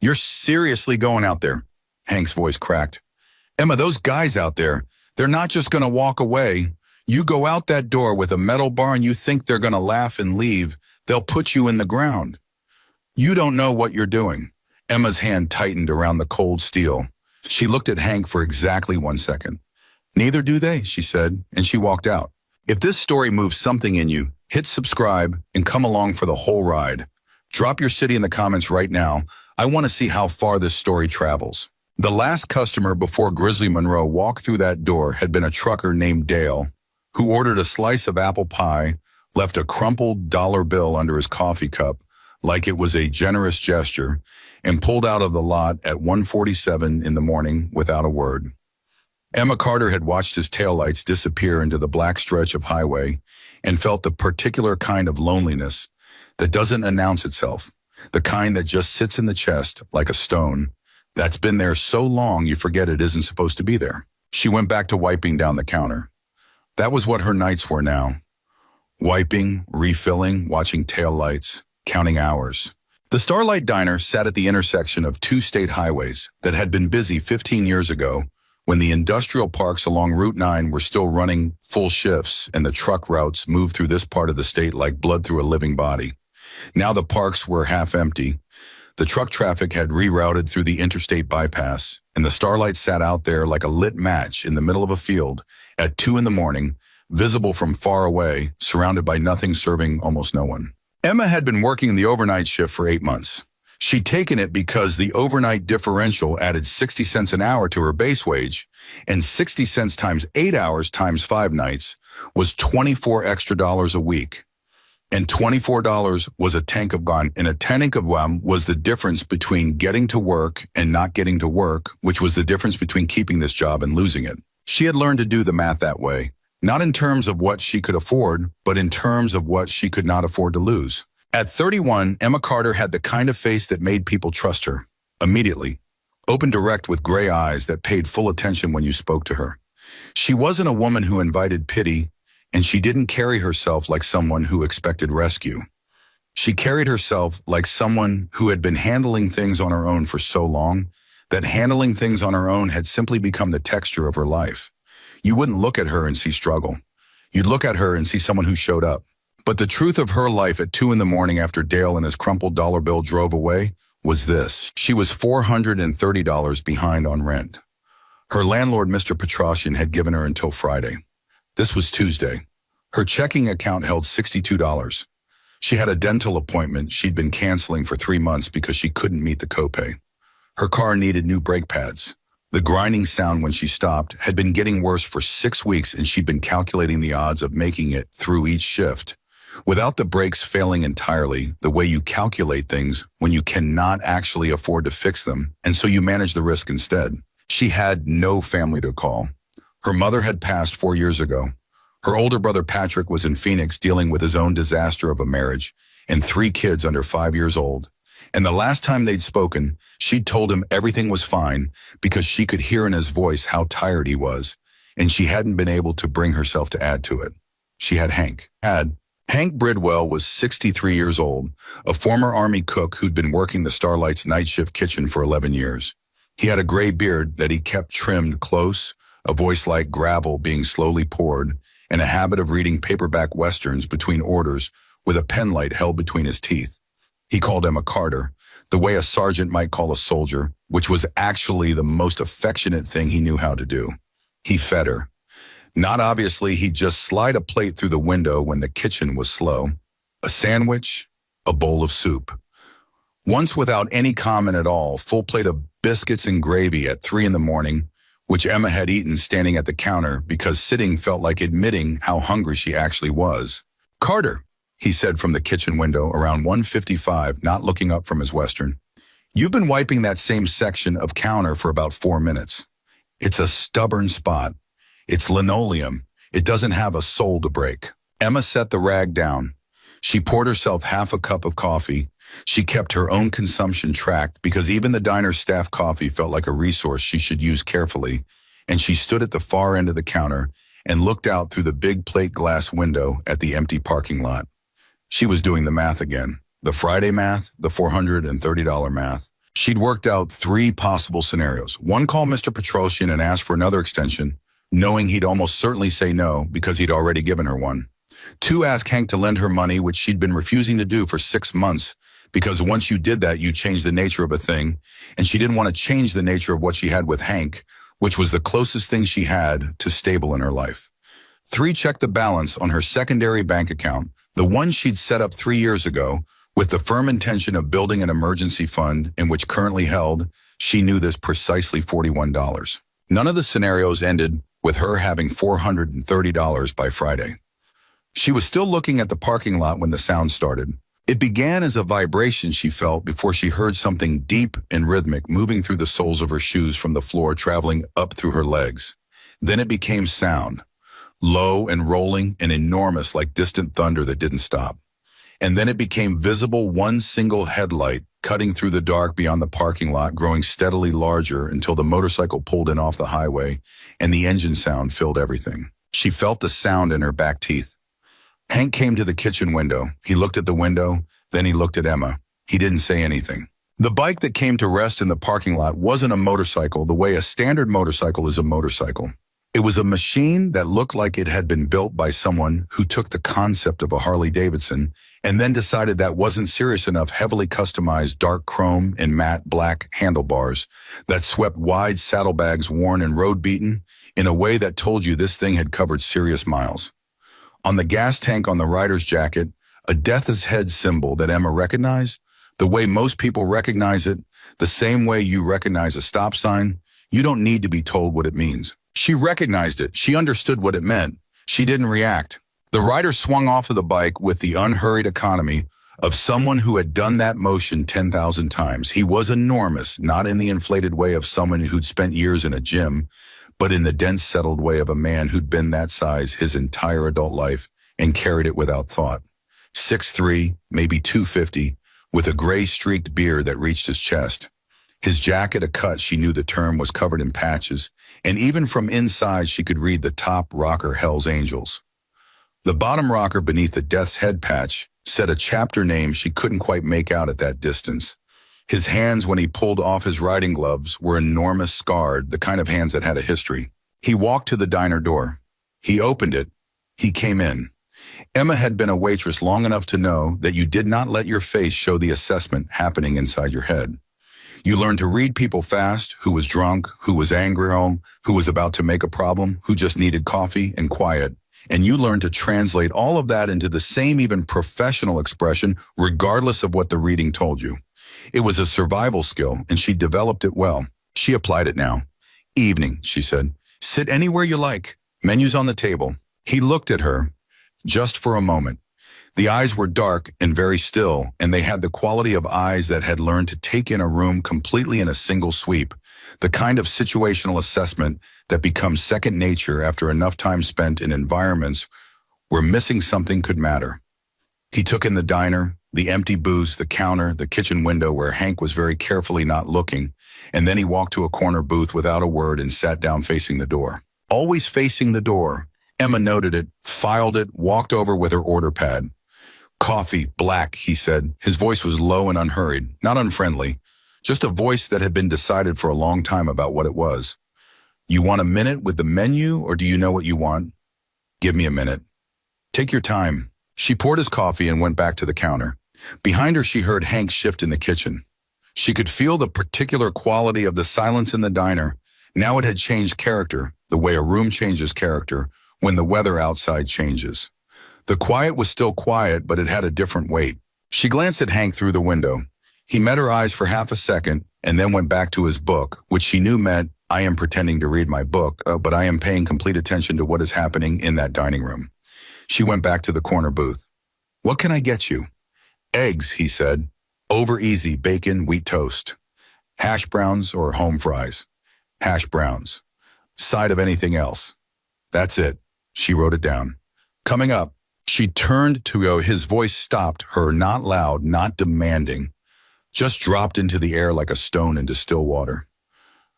You're seriously going out there? Hank's voice cracked. Emma, those guys out there, they're not just going to walk away. You go out that door with a metal bar and you think they're going to laugh and leave. They'll put you in the ground. You don't know what you're doing. Emma's hand tightened around the cold steel. She looked at Hank for exactly 1 second. Neither do they, she said, and she walked out. If this story moves something in you, hit subscribe and come along for the whole ride. Drop your city in the comments right now. I want to see how far this story travels. The last customer before Grizzly Monroe walked through that door had been a trucker named Dale, who ordered a slice of apple pie, left a crumpled dollar bill under his coffee cup, like it was a generous gesture, and pulled out of the lot at 1:47 in the morning without a word. Emma Carter had watched his taillights disappear into the black stretch of highway and felt the particular kind of loneliness that doesn't announce itself, the kind that just sits in the chest like a stone that's been there so long you forget it isn't supposed to be there. She went back to wiping down the counter. That was what her nights were now. Wiping, refilling, watching taillights, counting hours. The Starlight Diner sat at the intersection of two state highways that had been busy 15 years ago when the industrial parks along Route 9 were still running full shifts and the truck routes moved through this part of the state like blood through a living body. Now the parks were half empty. The truck traffic had rerouted through the interstate bypass, and the Starlight sat out there like a lit match in the middle of a field at 2 in the morning, visible from far away, surrounded by nothing serving almost no one. Emma had been working the overnight shift for 8 months. She'd taken it because the overnight differential added 60 cents an hour to her base wage, and 60 cents times 8 hours times 5 nights was $24 extra a week. And $24 was a tank of gum, and a tank of gum was the difference between getting to work and not getting to work, which was the difference between keeping this job and losing it. She had learned to do the math that way, not in terms of what she could afford, but in terms of what she could not afford to lose. At 31, Emma Carter had the kind of face that made people trust her, immediately, open direct with gray eyes that paid full attention when you spoke to her. She wasn't a woman who invited pity, and she didn't carry herself like someone who expected rescue. She carried herself like someone who had been handling things on her own for so long that handling things on her own had simply become the texture of her life. You wouldn't look at her and see struggle. You'd look at her and see someone who showed up. But the truth of her life at 2 in the morning after Dale and his crumpled dollar bill drove away was this. She was $430 behind on rent. Her landlord, Mr. Petrosian, had given her until Friday. This was Tuesday. Her checking account held $62. She had a dental appointment she'd been canceling for 3 months because she couldn't meet the copay. Her car needed new brake pads. The grinding sound when she stopped had been getting worse for 6 weeks, and she'd been calculating the odds of making it through each shift. Without the brakes failing entirely, the way you calculate things when you cannot actually afford to fix them, and so you manage the risk instead. She had no family to call. Her mother had passed 4 years ago. Her older brother Patrick was in Phoenix dealing with his own disaster of a marriage and 3 kids under 5 years old. And the last time they'd spoken, she'd told him everything was fine because she could hear in his voice how tired he was, and she hadn't been able to bring herself to add to it. She had Hank. Hank Bridwell was 63 years old, a former Army cook who'd been working the Starlight's night shift kitchen for 11 years. He had a gray beard that he kept trimmed close, a voice like gravel being slowly poured, and a habit of reading paperback westerns between orders with a penlight held between his teeth. He called Emma Carter, the way a sergeant might call a soldier, which was actually the most affectionate thing he knew how to do. He fed her. Not obviously, he'd just slide a plate through the window when the kitchen was slow. A sandwich, a bowl of soup. Once without any comment at all, full plate of biscuits and gravy at 3 in the morning, which Emma had eaten standing at the counter because sitting felt like admitting how hungry she actually was. "Carter," he said from the kitchen window around 1:55, not looking up from his Western. "You've been wiping that same section of counter for about 4 minutes. It's a stubborn spot. It's linoleum. It doesn't have a sole to break." Emma set the rag down. She poured herself half a cup of coffee. She kept her own consumption tracked because even the diner's staff coffee felt like a resource she should use carefully, and she stood at the far end of the counter and looked out through the big plate glass window at the empty parking lot. She was doing the math again. The Friday math, the $430 math. She'd worked out 3 possible scenarios. One, call Mr. Petrosian and ask for another extension, knowing he'd almost certainly say no because he'd already given her one. 2, ask Hank to lend her money, which she'd been refusing to do for 6 months, because once you did that, you changed the nature of a thing, and she didn't want to change the nature of what she had with Hank, which was the closest thing she had to stable in her life. 3, check the balance on her secondary bank account, the one she'd set up 3 years ago, with the firm intention of building an emergency fund in which currently held, she knew this, precisely $41. None of the scenarios ended with her having $430 by Friday. She was still looking at the parking lot when the sound started. It began as a vibration she felt before she heard something deep and rhythmic moving through the soles of her shoes from the floor, traveling up through her legs. Then it became sound, low and rolling and enormous like distant thunder that didn't stop. And then it became visible, one single headlight cutting through the dark beyond the parking lot, growing steadily larger until the motorcycle pulled in off the highway and the engine sound filled everything. She felt the sound in her back teeth. Hank came to the kitchen window. He looked at the window, then he looked at Emma. He didn't say anything. The bike that came to rest in the parking lot wasn't a motorcycle the way a standard motorcycle is a motorcycle. It was a machine that looked like it had been built by someone who took the concept of a Harley Davidson and then decided that wasn't serious enough, heavily customized dark chrome and matte black handlebars that swept wide saddlebags worn and road-beaten in a way that told you this thing had covered serious miles. On the gas tank on the rider's jacket, a death's head symbol that Emma recognized, the way most people recognize it, the same way you recognize a stop sign. You don't need to be told what it means. She recognized it. She understood what it meant. She didn't react. The rider swung off of the bike with the unhurried economy of someone who had done that motion 10,000 times. He was enormous, not in the inflated way of someone who'd spent years in a gym, but in the dense, settled way of a man who'd been that size his entire adult life and carried it without thought. 6'3", maybe 250, with a gray-streaked beard that reached his chest. His jacket a cut she knew the term was covered in patches, and even from inside she could read the top rocker Hell's Angels. The bottom rocker beneath the death's head patch said a chapter name she couldn't quite make out at that distance. His hands, when he pulled off his riding gloves, were enormous, scarred, the kind of hands that had a history. He walked to the diner door. He opened it. He came in. Emma had been a waitress long enough to know that you did not let your face show the assessment happening inside your head. You learned to read people fast, who was drunk, who was angry home, who was about to make a problem, who just needed coffee and quiet. And you learned to translate all of that into the same, even professional expression, regardless of what the reading told you. It was a survival skill, and she developed it well. She applied it now. Evening, she said. Sit anywhere you like. Menus on the table. He looked at her, just for a moment. The eyes were dark and very still, and they had the quality of eyes that had learned to take in a room completely in a single sweep, the kind of situational assessment that becomes second nature after enough time spent in environments where missing something could matter. He took in the diner, the empty booths, the counter, the kitchen window where Hank was very carefully not looking, and then he walked to a corner booth without a word and sat down facing the door. Always facing the door. Emma noted it, filed it, walked over with her order pad. Coffee, black, he said. His voice was low and unhurried, not unfriendly, just a voice that had been decided for a long time about what it was. You want a minute with the menu, or do you know what you want? Give me a minute. Take your time. She poured his coffee and went back to the counter. Behind her, she heard Hank shift in the kitchen. She could feel the particular quality of the silence in the diner. Now it had changed character, the way a room changes character when the weather outside changes. The quiet was still quiet, but it had a different weight. She glanced at Hank through the window. He met her eyes for half a second and then went back to his book, which she knew meant, I am pretending to read my book, but I am paying complete attention to what is happening in that dining room. She went back to the corner booth. What can I get you? Eggs, he said. Over easy, bacon, wheat toast. Hash browns or home fries? Hash browns. Side of anything else? That's it. She wrote it down. Coming up. She turned to go. His voice stopped her, not loud, not demanding. Just dropped into the air like a stone into still water.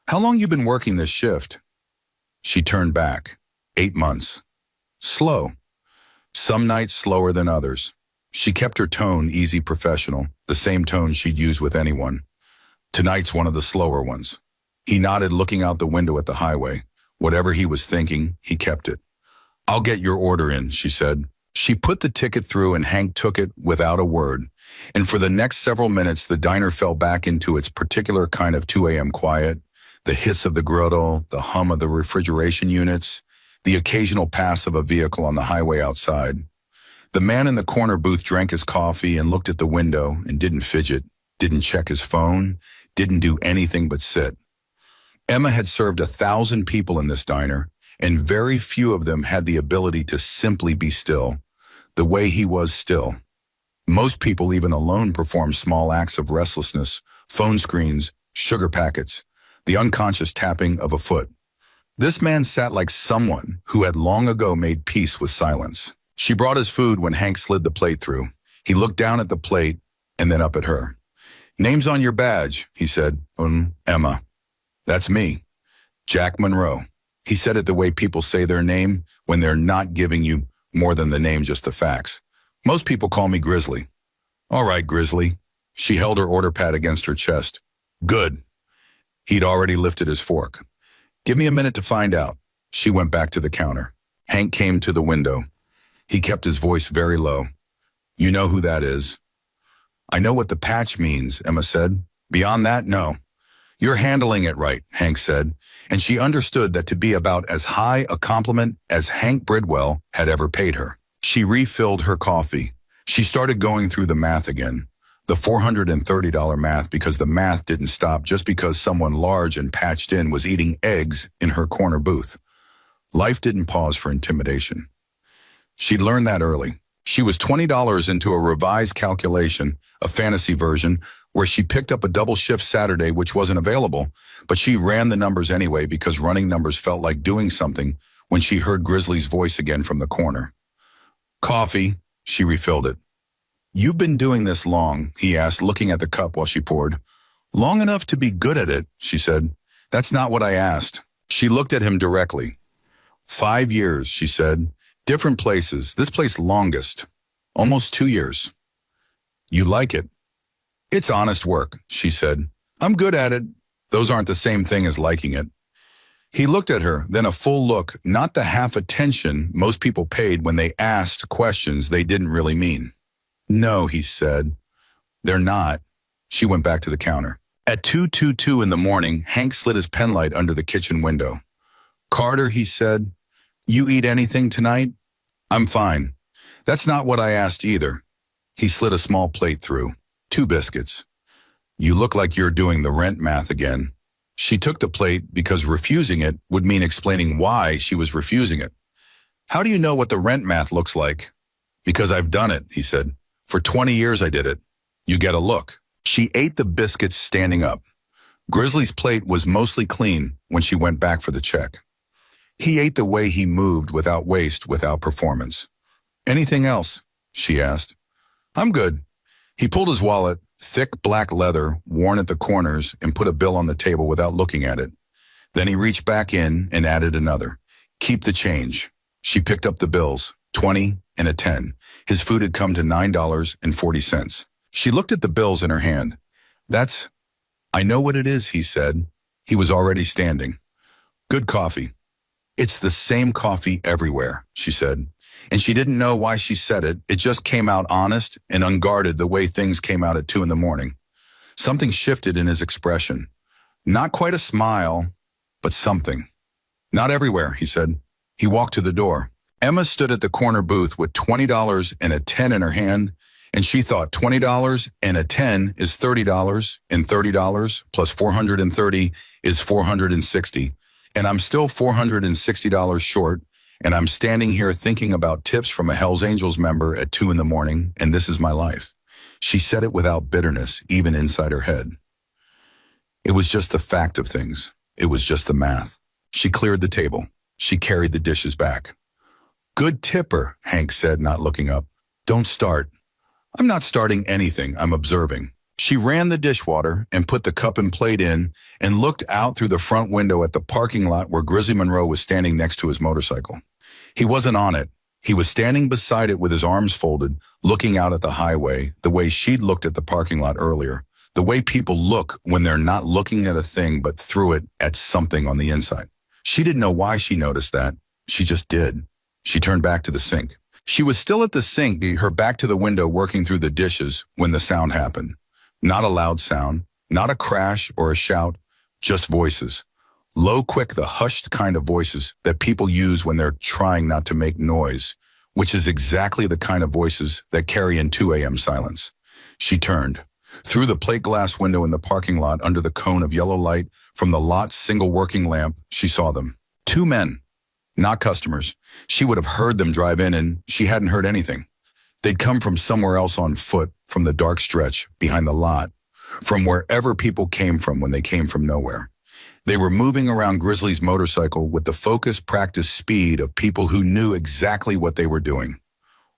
How long you been working this shift? She turned back. 8 months. Slow. Some nights slower than others. She kept her tone easy, professional, the same tone she'd use with anyone. Tonight's one of the slower ones. He nodded, looking out the window at the highway. Whatever he was thinking, he kept it. I'll get your order in, she said. She put the ticket through and Hank took it without a word. And for the next several minutes, the diner fell back into its particular kind of 2 a.m. quiet, the hiss of the griddle, the hum of the refrigeration units, the occasional pass of a vehicle on the highway outside. The man in the corner booth drank his coffee and looked at the window and didn't fidget, didn't check his phone, didn't do anything but sit. Emma had served 1,000 people in this diner, and very few of them had the ability to simply be still, the way he was still. Most people, even alone, perform small acts of restlessness, phone screens, sugar packets, the unconscious tapping of a foot. This man sat like someone who had long ago made peace with silence. She brought his food when Hank slid the plate through. He looked down at the plate and then up at her. Name's on your badge, he said. Emma. That's me. Jack Monroe. He said it the way people say their name when they're not giving you more than the name, just the facts. Most people call me Grizzly. All right, Grizzly. She held her order pad against her chest. Good. He'd already lifted his fork. Give me a minute to find out. She went back to the counter. Hank came to the window. He kept his voice very low. You know who that is? I know what the patch means, Emma said. Beyond that, no. You're handling it right, Hank said, and she understood that to be about as high a compliment as Hank Bridwell had ever paid her. She refilled her coffee. She started going through the math again, the $430 math, because the math didn't stop just because someone large and patched in was eating eggs in her corner booth. Life didn't pause for intimidation. She'd learned that early. She was $20 into a revised calculation, a fantasy version, where she picked up a double shift Saturday which wasn't available, but she ran the numbers anyway because running numbers felt like doing something when she heard Grizzly's voice again from the corner. Coffee, she refilled it. You've been doing this long, he asked, looking at the cup while she poured. Long enough to be good at it, she said. That's not what I asked. She looked at him directly. 5 years, she said. Different places, this place longest. Almost 2 years. You like it? It's honest work, she said. I'm good at it. Those aren't the same thing as liking it. He looked at her, then a full look, not the half attention most people paid when they asked questions they didn't really mean. No, he said. They're not. She went back to the counter. At 2:22 in the morning, Hank slid his penlight under the kitchen window. Carter, he said, you eat anything tonight? I'm fine. That's not what I asked either. He slid a small plate through. 2 biscuits. You look like you're doing the rent math again. She took the plate because refusing it would mean explaining why she was refusing it. How do you know what the rent math looks like? Because I've done it, he said. For 20 years I did it. You get a look. She ate the biscuits standing up. Grizzly's plate was mostly clean when she went back for the check. He ate the way he moved, without waste, without performance. Anything else? She asked. I'm good. He pulled his wallet, thick black leather, worn at the corners, and put a bill on the table without looking at it. Then he reached back in and added another. Keep the change. She picked up the bills, 20 and a 10. His food had come to $9.40. She looked at the bills in her hand. I know what it is, he said. He was already standing. Good coffee. It's the same coffee everywhere, she said. And she didn't know why she said it. It just came out honest and unguarded the way things came out at 2 in the morning. Something shifted in his expression. Not quite a smile, but something. Not everywhere, he said. He walked to the door. Emma stood at the corner booth with $20 and a 10 in her hand, and she thought $20 and a 10 is $30, and $30 plus 430 is 460. And I'm still $460 short, and I'm standing here thinking about tips from a Hells Angels member at 2 in the morning, and this is my life. She said it without bitterness, even inside her head. It was just the fact of things. It was just the math. She cleared the table. She carried the dishes back. Good tipper, Hank said, not looking up. Don't start. I'm not starting anything, I'm observing. She ran the dishwater and put the cup and plate in and looked out through the front window at the parking lot where Grizzly Monroe was standing next to his motorcycle. He wasn't on it. He was standing beside it with his arms folded, looking out at the highway, the way she'd looked at the parking lot earlier, The way people look when they're not looking at a thing but through it at something on the inside. She didn't know why she noticed that. She just did. She turned back to the sink. She was still at the sink, her back to the window working through the dishes when the sound happened. Not a loud sound, not a crash or a shout, just voices. Low, quick, the hushed kind of voices that people use when they're trying not to make noise, which is exactly the kind of voices that carry in 2 a.m. silence. She turned. Through the plate glass window in the parking lot under the cone of yellow light from the lot's single working lamp, she saw them. 2 men, not customers. She would have heard them drive in and she hadn't heard anything. They'd come from somewhere else on foot, from the dark stretch behind the lot, from wherever people came from when they came from nowhere. They were moving around Grizzly's motorcycle with the focused, practiced speed of people who knew exactly what they were doing.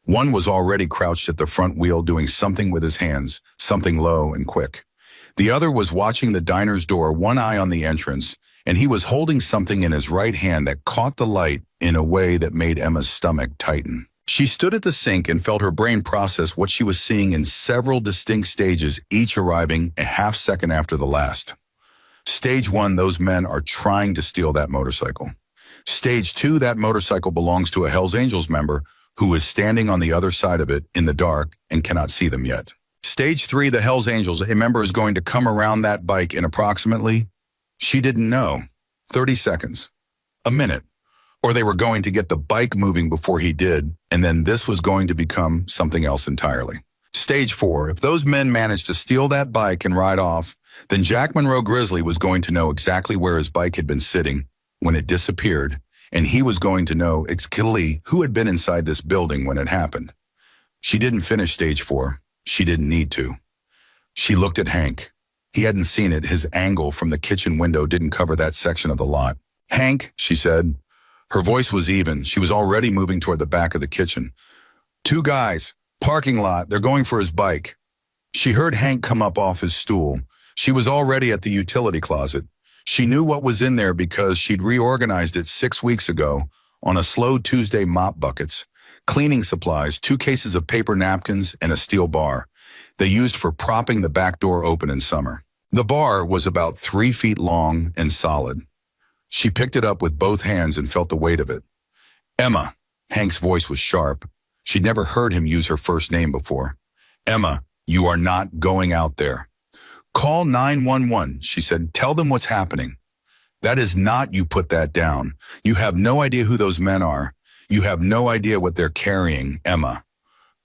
One was already crouched at the front wheel doing something with his hands, something low and quick. The other was watching the diner's door, one eye on the entrance, and he was holding something in his right hand that caught the light in a way that made Emma's stomach tighten. She stood at the sink and felt her brain process what she was seeing in several distinct stages, each arriving a half second after the last. Stage 1, those men are trying to steal that motorcycle. Stage 2, that motorcycle belongs to a Hells Angels member who is standing on the other side of it in the dark and cannot see them yet. Stage 3, the Hells Angels, a member is going to come around that bike in approximately, she didn't know, 30 seconds, a minute, or they were going to get the bike moving before he did, and then this was going to become something else entirely. Stage 4, if those men managed to steal that bike and ride off, then Jack Monroe Grizzly was going to know exactly where his bike had been sitting when it disappeared, and he was going to know exactly who had been inside this building when it happened. She didn't finish Stage 4. She didn't need to. She looked at Hank. He hadn't seen it. His angle from the kitchen window didn't cover that section of the lot. "Hank," she said. Her voice was even. She was already moving toward the back of the kitchen. "2 guys, parking lot, they're going for his bike." She heard Hank come up off his stool. She was already at the utility closet. She knew what was in there because she'd reorganized it 6 weeks ago on a slow Tuesday mop buckets, cleaning supplies, 2 cases of paper napkins, and a steel bar they used for propping the back door open in summer. The bar was about 3 feet long and solid. She picked it up with both hands and felt the weight of it. "Emma." Hank's voice was sharp. She'd never heard him use her first name before. "Emma, you are not going out there." "Call 911, she said. "Tell them what's happening." "That is not," you put that down. "You have no idea who those men are. You have no idea what they're carrying, Emma."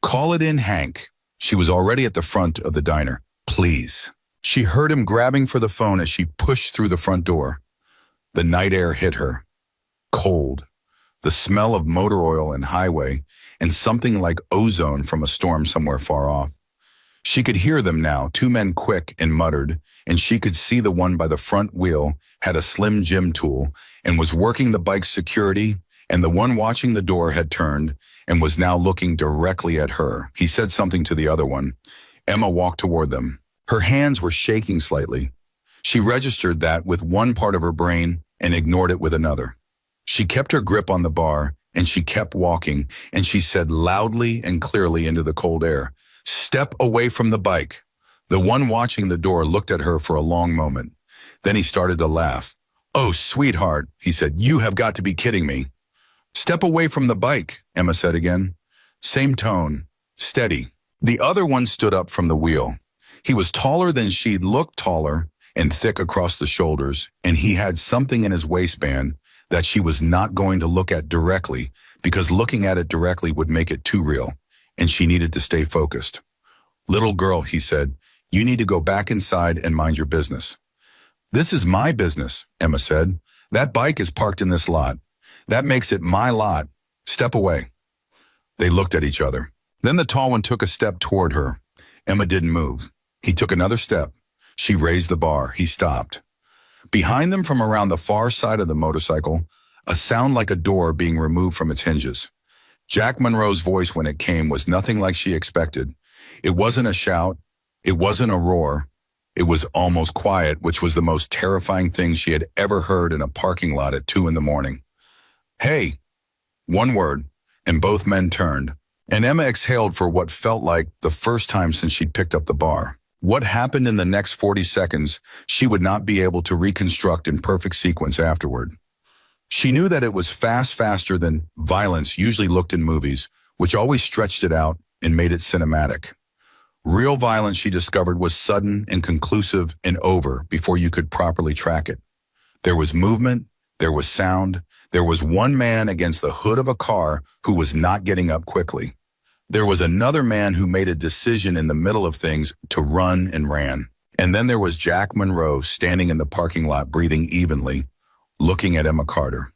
"Call it in, Hank." She was already at the front of the diner. "Please." She heard him grabbing for the phone as she pushed through the front door. The night air hit her. Cold. The smell of motor oil and highway, and something like ozone from a storm somewhere far off. She could hear them now, 2 men quick and muttered, and she could see the one by the front wheel had a slim gym tool and was working the bike's security, and the one watching the door had turned and was now looking directly at her. He said something to the other one. Emma walked toward them. Her hands were shaking slightly. She registered that with one part of her brain and ignored it with another. She kept her grip on the bar, and she kept walking, and she said loudly and clearly into the cold air, "Step away from the bike." The one watching the door looked at her for a long moment. Then he started to laugh. "Oh, sweetheart," he said, "you have got to be kidding me." "Step away from the bike," Emma said again. Same tone, steady. The other one stood up from the wheel. He was taller than she'd looked, taller and thick across the shoulders, and he had something in his waistband that she was not going to look at directly because looking at it directly would make it too real, and she needed to stay focused. "Little girl," he said, "you need to go back inside and mind your business." "This is my business," Emma said. "That bike is parked in this lot. That makes it my lot. Step away." They looked at each other. Then the tall one took a step toward her. Emma didn't move. He took another step. She raised the bar. He stopped. Behind them from around the far side of the motorcycle, a sound like a door being removed from its hinges. Jack Monroe's voice when it came was nothing like she expected. It wasn't a shout. It wasn't a roar. It was almost quiet, which was the most terrifying thing she had ever heard in a parking lot at 2 in the morning. "Hey." One word, and both men turned, and Emma exhaled for what felt like the first time since she'd picked up the bar. What happened in the next 40 seconds, she would not be able to reconstruct in perfect sequence afterward. She knew that it was faster than violence usually looked in movies, which always stretched it out and made it cinematic. Real violence, she discovered, was sudden and conclusive and over before you could properly track it. There was movement, there was sound, there was one man against the hood of a car who was not getting up quickly. There was another man who made a decision in the middle of things to run and ran. And then there was Jack Monroe standing in the parking lot breathing evenly, looking at Emma Carter.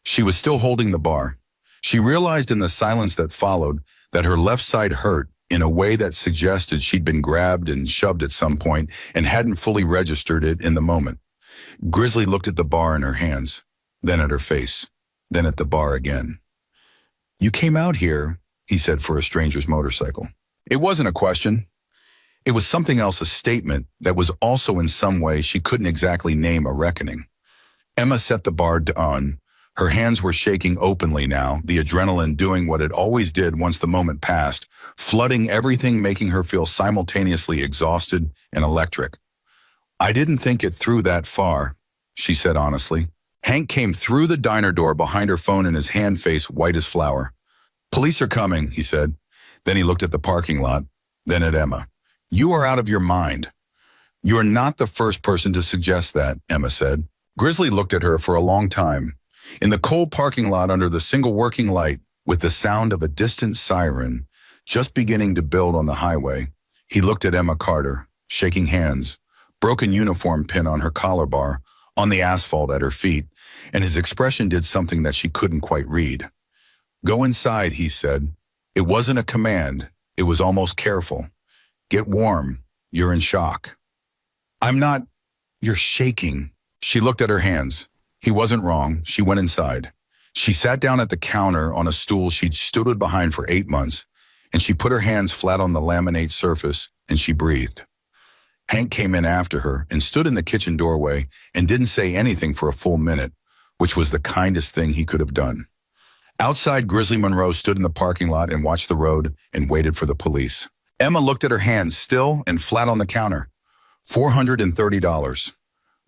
She was still holding the bar. She realized in the silence that followed that her left side hurt in a way that suggested she'd been grabbed and shoved at some point and hadn't fully registered it in the moment. Grizzly looked at the bar in her hands, then at her face, then at the bar again. "You came out here," he said, "for a stranger's motorcycle." It wasn't a question. It was something else, a statement that was also in some way she couldn't exactly name a reckoning. Emma set the bar down. Her hands were shaking openly now, the adrenaline doing what it always did once the moment passed, flooding everything, making her feel simultaneously exhausted and electric. "I didn't think it through that far," she said honestly. Hank came through the diner door behind her phone in his hand, face white as flour. "Police are coming," he said. Then he looked at the parking lot, then at Emma. "You are out of your mind." "You're not the first person to suggest that," Emma said. Grizzly looked at her for a long time. In the cold parking lot under the single working light, with the sound of a distant siren just beginning to build on the highway, he looked at Emma Carter, shaking hands, broken uniform pin on her collar bar, on the asphalt at her feet, and his expression did something that she couldn't quite read. "Go inside," he said. It wasn't a command. It was almost careful. "Get warm. You're in shock." "I'm not." "You're shaking." She looked at her hands. He wasn't wrong. She went inside. She sat down at the counter on a stool she'd stood behind for 8 months, and she put her hands flat on the laminate surface, and she breathed. Hank came in after her and stood in the kitchen doorway and didn't say anything for a full minute, which was the kindest thing he could have done. Outside, Grizzly Monroe stood in the parking lot and watched the road and waited for the police. Emma looked at her hands, still and flat on the counter. $430.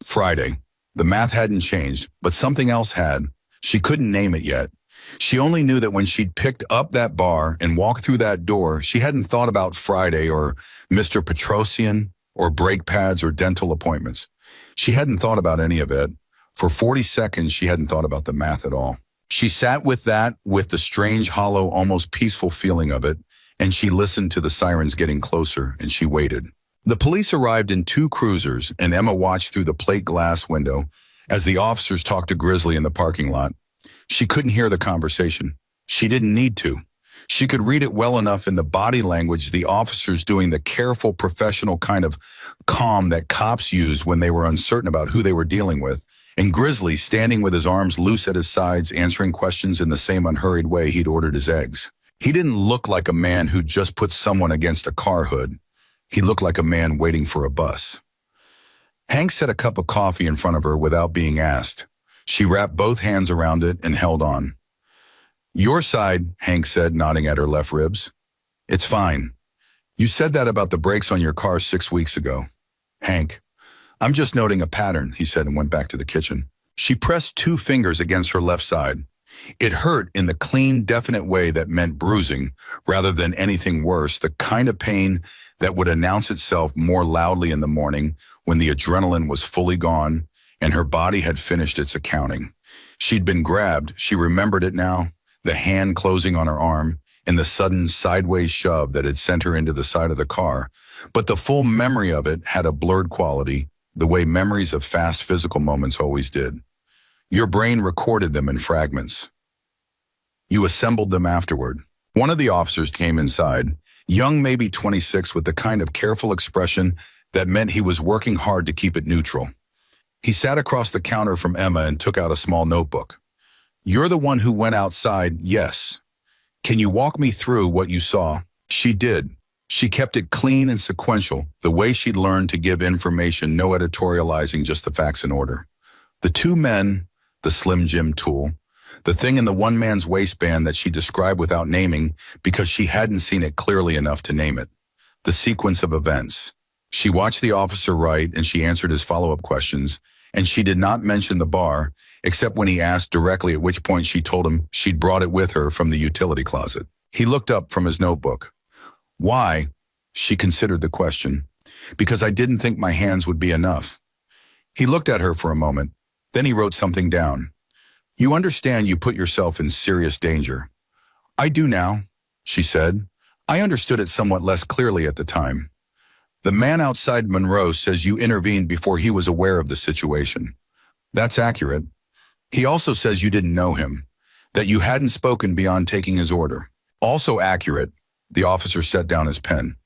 Friday. The math hadn't changed, but something else had. She couldn't name it yet. She only knew that when she'd picked up that bar and walked through that door, she hadn't thought about Friday or Mr. Petrosian or brake pads or dental appointments. She hadn't thought about any of it. For 40 seconds, she hadn't thought about the math at all. She sat with that, with the strange, hollow, almost peaceful feeling of it, and she listened to the sirens getting closer, and she waited. The police arrived in 2 cruisers, and Emma watched through the plate glass window as the officers talked to Grizzly in the parking lot. She couldn't hear the conversation. She didn't need to. She could read it well enough in the body language, the officers doing the careful, professional kind of calm that cops used when they were uncertain about who they were dealing with, and Grizzly standing with his arms loose at his sides, answering questions in the same unhurried way he'd ordered his eggs. He didn't look like a man who'd just put someone against a car hood. He looked like a man waiting for a bus. Hank set a cup of coffee in front of her without being asked. She wrapped both hands around it and held on. "Your side," Hank said, nodding at her left ribs. "It's fine. You said that about the brakes on your car 6 weeks ago." "Hank, I'm just noting a pattern," he said, and went back to the kitchen. She pressed 2 fingers against her left side. It hurt in the clean, definite way that meant bruising, rather than anything worse, the kind of pain that would announce itself more loudly in the morning when the adrenaline was fully gone and her body had finished its accounting. She'd been grabbed, she remembered it now, the hand closing on her arm, and the sudden sideways shove that had sent her into the side of the car. But the full memory of it had a blurred quality, the way memories of fast physical moments always did. Your brain recorded them in fragments. You assembled them afterward. One of the officers came inside, young, maybe 26, with the kind of careful expression that meant he was working hard to keep it neutral. He sat across the counter from Emma and took out a small notebook. "You're the one who went outside, yes. Can you walk me through what you saw?" She did. She kept it clean and sequential, the way she'd learned to give information, no editorializing, just the facts in order. The 2 men, the Slim Jim tool, the thing in the one man's waistband that she described without naming because she hadn't seen it clearly enough to name it. The sequence of events. She watched the officer write and she answered his follow-up questions, and she did not mention the bar, except when he asked directly, at which point she told him she'd brought it with her from the utility closet. He looked up from his notebook. Why? She considered the question. Because I didn't think my hands would be enough. He looked at her for a moment. Then he wrote something down. You understand you put yourself in serious danger. I do now, she said. I understood it somewhat less clearly at the time. The man outside Monroe says you intervened before he was aware of the situation. That's accurate. He also says you didn't know him, that you hadn't spoken beyond taking his order. Also accurate. The officer set down his pen.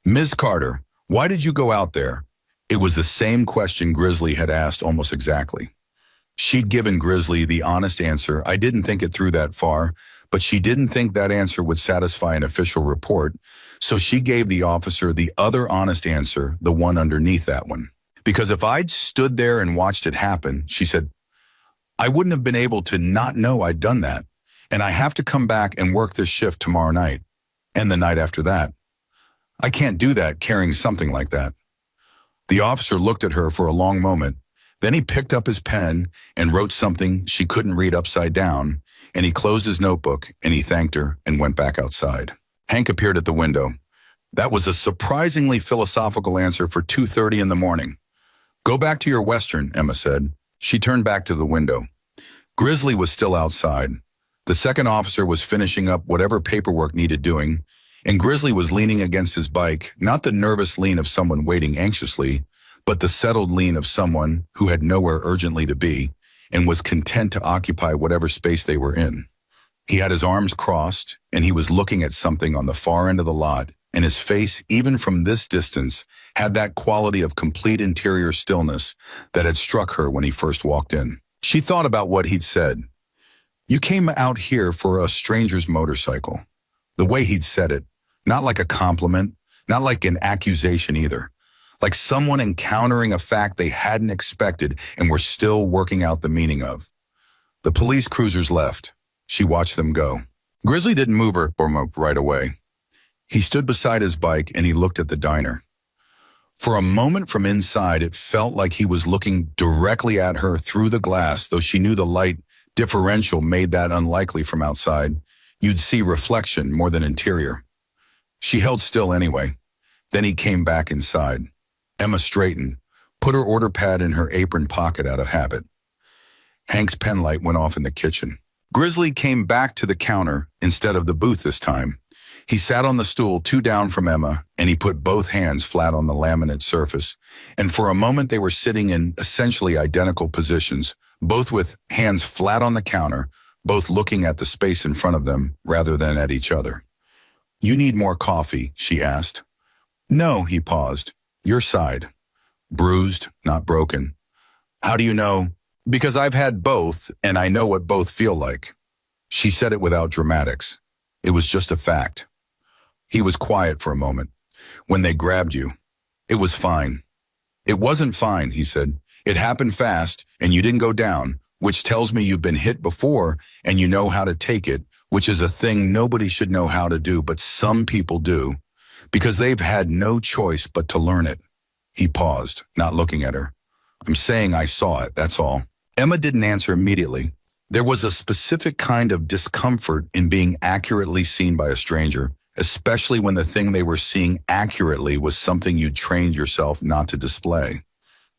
Ms. Carter, why did you go out there? It was the same question Grizzly had asked almost exactly. She'd given Grizzly the honest answer. I didn't think it through that far, but she didn't think that answer would satisfy an official report, so she gave the officer the other honest answer, the one underneath that one. Because if I'd stood there and watched it happen, she said, I wouldn't have been able to not know I'd done that, and I have to come back and work this shift tomorrow night, and the night after that. I can't do that carrying something like that. The officer looked at her for a long moment. Then he picked up his pen and wrote something she couldn't read upside down, and he closed his notebook and he thanked her and went back outside. Hank appeared at the window. That was a surprisingly philosophical answer for 2:30 in the morning. Go back to your Western, Emma said. She turned back to the window. Grizzly was still outside. The second officer was finishing up whatever paperwork needed doing, and Grizzly was leaning against his bike, not the nervous lean of someone waiting anxiously, but the settled lean of someone who had nowhere urgently to be and was content to occupy whatever space they were in. He had his arms crossed, and he was looking at something on the far end of the lot, and his face, even from this distance, had that quality of complete interior stillness that had struck her when he first walked in. She thought about what he'd said. You came out here for a stranger's motorcycle. The way he'd said it, not like a compliment, not like an accusation either. Like someone encountering a fact they hadn't expected and were still working out the meaning of. The police cruisers left. She watched them go. Grizzly didn't move her right away. He stood beside his bike and he looked at the diner. For a moment from inside, it felt like he was looking directly at her through the glass, though she knew the light differential made that unlikely from outside. You'd see reflection more than interior. She held still anyway. Then he came back inside. Emma straightened, put her order pad in her apron pocket out of habit. Hank's pen light went off in the kitchen. Grizzly came back to the counter instead of the booth this time. He sat on the stool 2 down from Emma, and he put both hands flat on the laminate surface. And for a moment they were sitting in essentially identical positions, both with hands flat on the counter, both looking at the space in front of them rather than at each other. You need more coffee, she asked. No, he paused. Your side. Bruised, not broken. How do you know? Because I've had both, and I know what both feel like. She said it without dramatics. It was just a fact. He was quiet for a moment. When they grabbed you, it was fine. It wasn't fine, he said. It happened fast, and you didn't go down, which tells me you've been hit before, and you know how to take it, which is a thing nobody should know how to do, but some people do, because they've had no choice but to learn it. He paused, not looking at her. I'm saying I saw it, that's all. Emma didn't answer immediately. There was a specific kind of discomfort in being accurately seen by a stranger, especially when the thing they were seeing accurately was something you'd trained yourself not to display.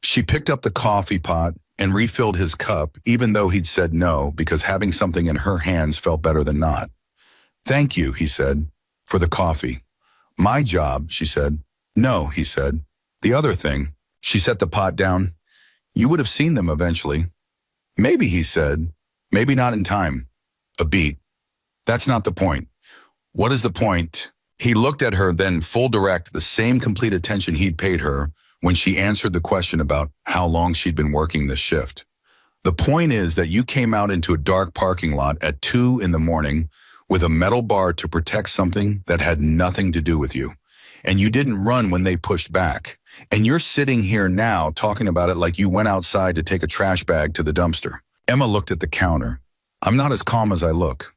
She picked up the coffee pot and refilled his cup, even though he'd said no, because having something in her hands felt better than not. Thank you, he said, for the coffee. My job, she said. No, he said. The other thing. She set the pot down. You would have seen them eventually. Maybe, he said. Maybe not in time. A beat. That's not the point. What is the point? He looked at her, then full direct, the same complete attention he'd paid her when she answered the question about how long she'd been working this shift. The point is that you came out into a dark parking lot at 2 in the morning with a metal bar to protect something that had nothing to do with you. And you didn't run when they pushed back. And you're sitting here now talking about it like you went outside to take a trash bag to the dumpster. Emma looked at the counter. I'm not as calm as I look.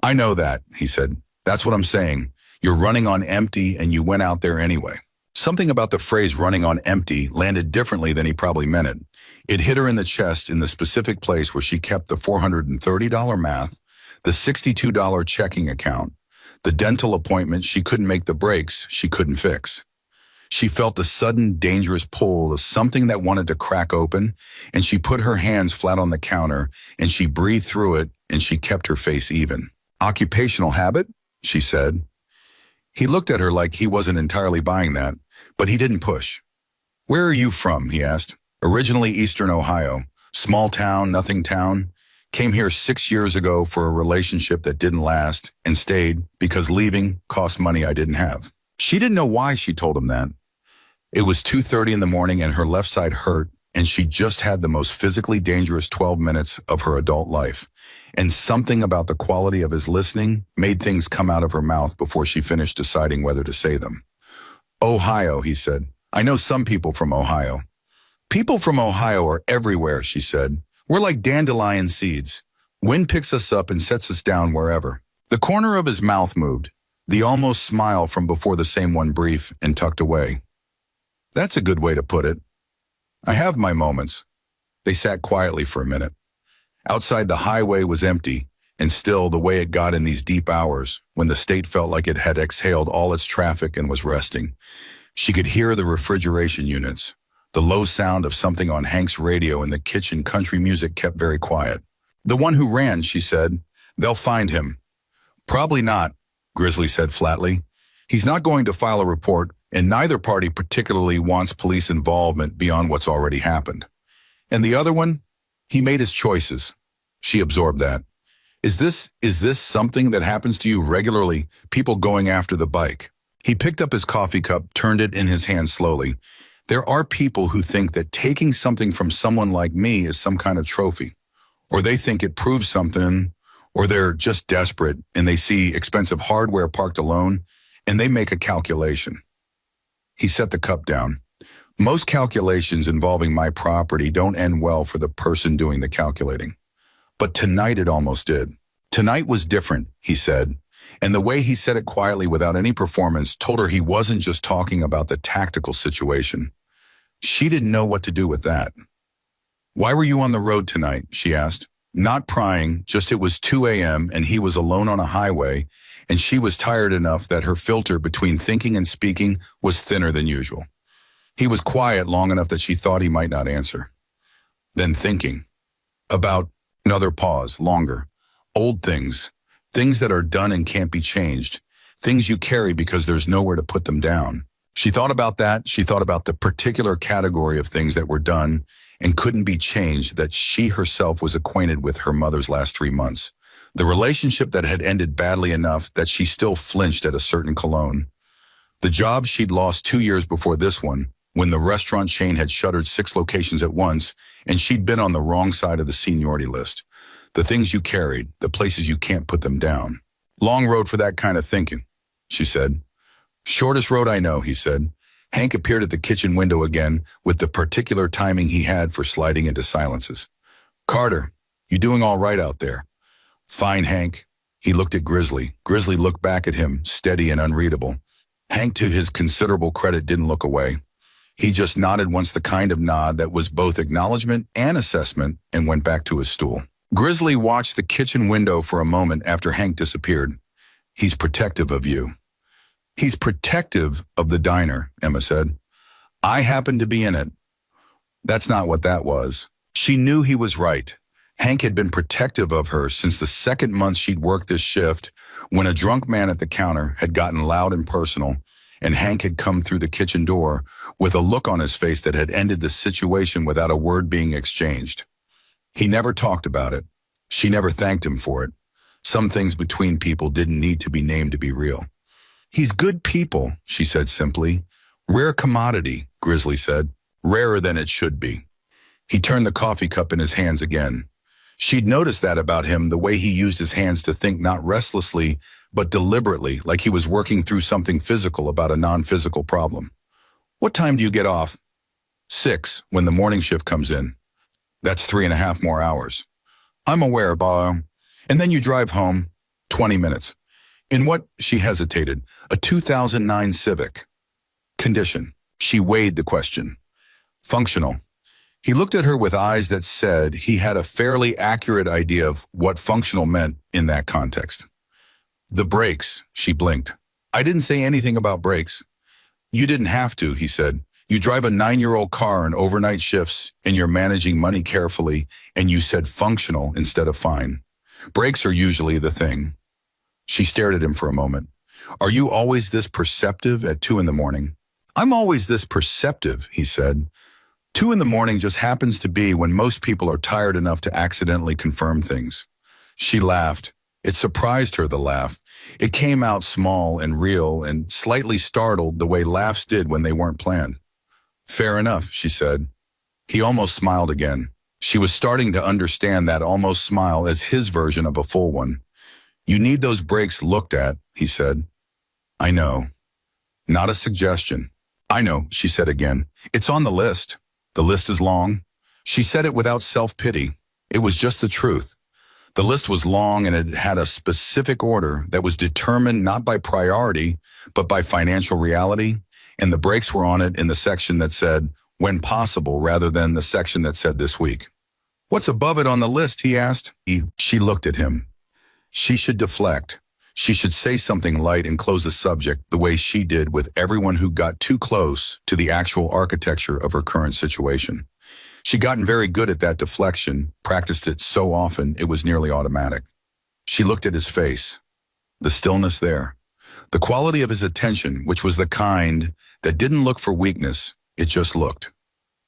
I know that, he said. That's what I'm saying. You're running on empty and you went out there anyway. Something about the phrase running on empty landed differently than he probably meant it. It hit her in the chest in the specific place where she kept the $430 math, the $62 checking account, the dental appointment she couldn't make, the breaks she couldn't fix. She felt a sudden, dangerous pull of something that wanted to crack open, and she put her hands flat on the counter, and she breathed through it, and she kept her face even. Occupational habit? She said. He looked at her like he wasn't entirely buying that, but he didn't push. Where are you from? He asked. Originally Eastern Ohio. Small town, nothing town. Came here 6 years ago for a relationship that didn't last, and stayed because leaving cost money I didn't have. She didn't know why she told him that. It was 2:30 in the morning and her left side hurt, and she just had the most physically dangerous 12 minutes of her adult life. And something about the quality of his listening made things come out of her mouth before she finished deciding whether to say them. Ohio, he said. I know some people from Ohio. People from Ohio are everywhere, she said. We're like dandelion seeds. Wind picks us up and sets us down wherever. The corner of his mouth moved, the almost smile from before, the same one brief and tucked away. That's a good way to put it. I have my moments. They sat quietly for a minute. Outside, the highway was empty, and still the way it got in these deep hours, when the state felt like it had exhaled all its traffic and was resting. She could hear the refrigeration units. The low sound of something on Hank's radio in the kitchen. Country music kept very quiet. The one who ran, she said. They'll find him. Probably not, Grizzly said flatly. He's not going to file a report, and neither party particularly wants police involvement beyond what's already happened. And the other one? He made his choices. She absorbed that. Is this something that happens to you regularly, people going after the bike? He picked up his coffee cup, turned it in his hand slowly. There are people who think that taking something from someone like me is some kind of trophy, or they think it proves something, or they're just desperate and they see expensive hardware parked alone, and they make a calculation. He set the cup down. Most calculations involving my property don't end well for the person doing the calculating. But tonight it almost did. Tonight was different, he said, and the way he said it quietly without any performance told her he wasn't just talking about the tactical situation. She didn't know what to do with that. Why were you on the road tonight? She asked. Not prying, just it was 2 a.m. and he was alone on a highway, and she was tired enough that her filter between thinking and speaking was thinner than usual. He was quiet long enough that she thought he might not answer. Then thinking. About another pause, longer. Old things. Things that are done and can't be changed. Things you carry because there's nowhere to put them down. She thought about that. She thought about the particular category of things that were done and couldn't be changed that she herself was acquainted with her mother's last 3 months. The relationship that had ended badly enough that she still flinched at a certain cologne. The job she'd lost 2 years before this one, when the restaurant chain had shuttered 6 locations at once, and she'd been on the wrong side of the seniority list. The things you carried, the places you can't put them down. Long road for that kind of thinking, she said. Shortest road I know, he said. Hank appeared at the kitchen window again with the particular timing he had for sliding into silences. Carter, you doing all right out there? Fine, Hank. He looked at Grizzly. Grizzly looked back at him, steady and unreadable. Hank, to his considerable credit, didn't look away. He just nodded once, the kind of nod that was both acknowledgement and assessment, and went back to his stool. Grizzly watched the kitchen window for a moment after Hank disappeared. He's protective of you. He's protective of the diner, Emma said. I happened to be in it. That's not what that was. She knew he was right. Hank had been protective of her since the second month she'd worked this shift, when a drunk man at the counter had gotten loud and personal, and Hank had come through the kitchen door with a look on his face that had ended the situation without a word being exchanged. He never talked about it. She never thanked him for it. Some things between people didn't need to be named to be real. He's good people, she said simply. Rare commodity, Grizzly said. Rarer than it should be. He turned the coffee cup in his hands again. She'd noticed that about him, the way he used his hands to think, not restlessly, but deliberately, like he was working through something physical about a non-physical problem. What time do you get off? 6, when the morning shift comes in. That's 3.5 more hours. I'm aware, Bob. And then you drive home, 20 minutes. In what, she hesitated, a 2009 Civic. Condition. She weighed the question. Functional. He looked at her with eyes that said he had a fairly accurate idea of what functional meant in that context. The brakes, she blinked. I didn't say anything about brakes. You didn't have to, he said. You drive a 9-year-old car on overnight shifts and you're managing money carefully and you said functional instead of fine. Brakes are usually the thing. She stared at him for a moment. Are you always this perceptive at 2 in the morning? I'm always this perceptive, he said. 2 in the morning just happens to be when most people are tired enough to accidentally confirm things. She laughed. It surprised her, the laugh. It came out small and real and slightly startled the way laughs did when they weren't planned. Fair enough, she said. He almost smiled again. She was starting to understand that almost smile as his version of a full one. You need those brakes looked at, he said. I know. Not a suggestion. I know, she said again. It's on the list. The list is long. She said it without self-pity. It was just the truth. The list was long and it had a specific order that was determined not by priority, but by financial reality, and the brakes were on it in the section that said, when possible, rather than the section that said this week. What's above it on the list, he asked. She looked at him. She should deflect. She should say something light and close the subject the way she did with everyone who got too close to the actual architecture of her current situation. She'd gotten very good at that deflection, practiced it so often it was nearly automatic. She looked at his face, the stillness there, the quality of his attention, which was the kind that didn't look for weakness, it just looked.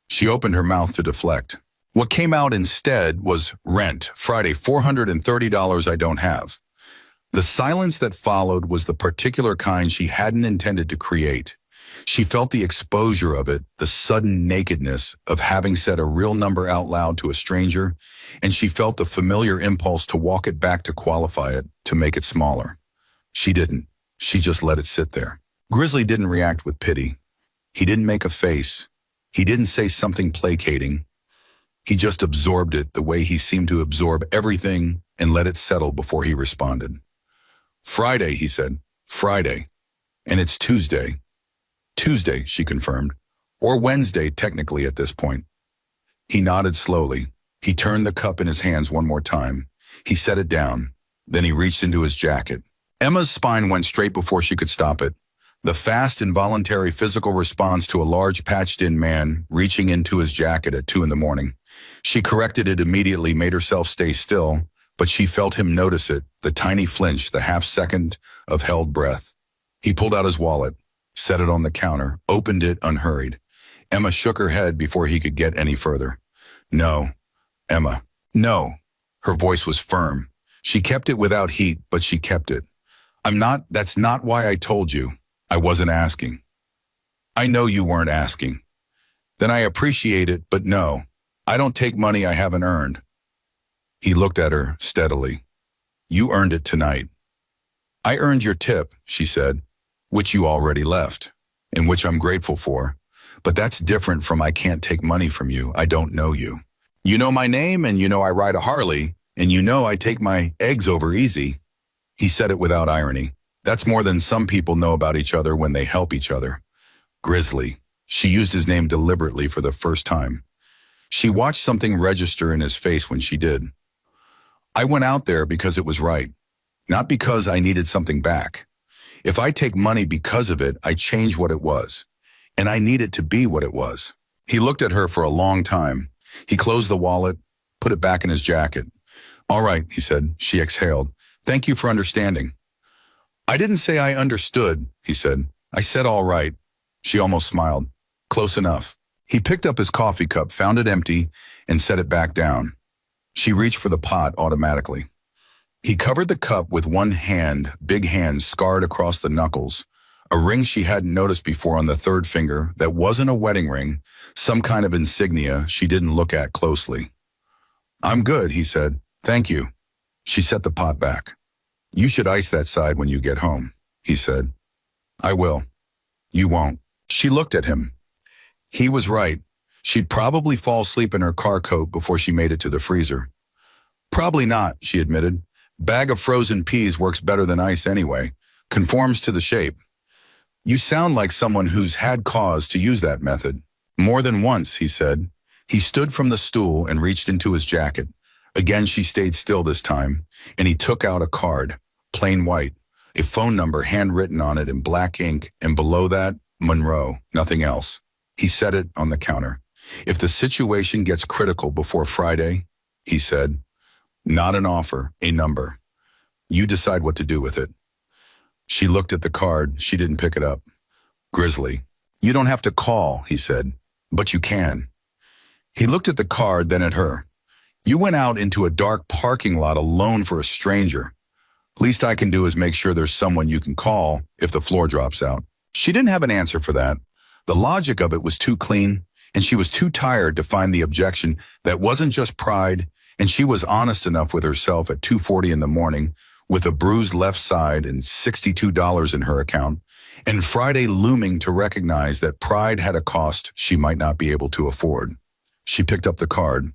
She opened her mouth to deflect. What came out instead was rent, Friday, $430 I don't have. The silence that followed was the particular kind she hadn't intended to create. She felt the exposure of it, the sudden nakedness of having said a real number out loud to a stranger, and she felt the familiar impulse to walk it back to qualify it, to make it smaller. She didn't. She just let it sit there. Grizzly didn't react with pity. He didn't make a face. He didn't say something placating. He just absorbed it the way he seemed to absorb everything and let it settle before he responded. Friday, he said. Friday. And it's Tuesday. Tuesday, she confirmed. Or Wednesday, technically, at this point. He nodded slowly. He turned the cup in his hands one more time. He set it down. Then he reached into his jacket. Emma's spine went straight before she could stop it. The fast, involuntary physical response to a large, patched-in man reaching into his jacket at 2 in the morning. She corrected it immediately, made herself stay still, but she felt him notice it, the tiny flinch, the half-second of held breath. He pulled out his wallet, set it on the counter, opened it unhurried. Emma shook her head before he could get any further. No, Emma, no. Her voice was firm. She kept it without heat, but she kept it. That's not why I told you. I wasn't asking. I know you weren't asking. Then I appreciate it, but no. I don't take money I haven't earned. He looked at her steadily. You earned it tonight. I earned your tip, she said, which you already left, and which I'm grateful for. But that's different from I can't take money from you. I don't know you. You know my name, and you know I ride a Harley, and you know I take my eggs over easy. He said it without irony. That's more than some people know about each other when they help each other. Grizzly. She used his name deliberately for the first time. She watched something register in his face when she did. I went out there because it was right, not because I needed something back. If I take money because of it, I change what it was, and I need it to be what it was. He looked at her for a long time. He closed the wallet, put it back in his jacket. All right, he said. She exhaled. Thank you for understanding. I didn't say I understood, he said. I said all right. She almost smiled. Close enough. He picked up his coffee cup, found it empty, and set it back down. She reached for the pot automatically. He covered the cup with one hand, big hand scarred across the knuckles, a ring she hadn't noticed before on the third finger that wasn't a wedding ring, some kind of insignia she didn't look at closely. I'm good, he said. Thank you. She set the pot back. You should ice that side when you get home, he said. I will. You won't. She looked at him. He was right. She'd probably fall asleep in her car coat before she made it to the freezer. Probably not, she admitted. Bag of frozen peas works better than ice anyway. Conforms to the shape. You sound like someone who's had cause to use that method. More than once, he said. He stood from the stool and reached into his jacket. Again, she stayed still this time, and he took out a card, plain white, a phone number handwritten on it in black ink, and below that, Monroe, nothing else. He set it on the counter. If the situation gets critical before Friday, he said, not an offer, a number. You decide what to do with it. She looked at the card. She didn't pick it up. Grizzly. You don't have to call, he said, but you can. He looked at the card, then at her. You went out into a dark parking lot alone for a stranger. Least I can do is make sure there's someone you can call if the floor drops out. She didn't have an answer for that. The logic of it was too clean, and she was too tired to find the objection that wasn't just pride, and she was honest enough with herself at 2:40 in the morning, with a bruised left side and $62 in her account, and Friday looming to recognize that pride had a cost she might not be able to afford. She picked up the card.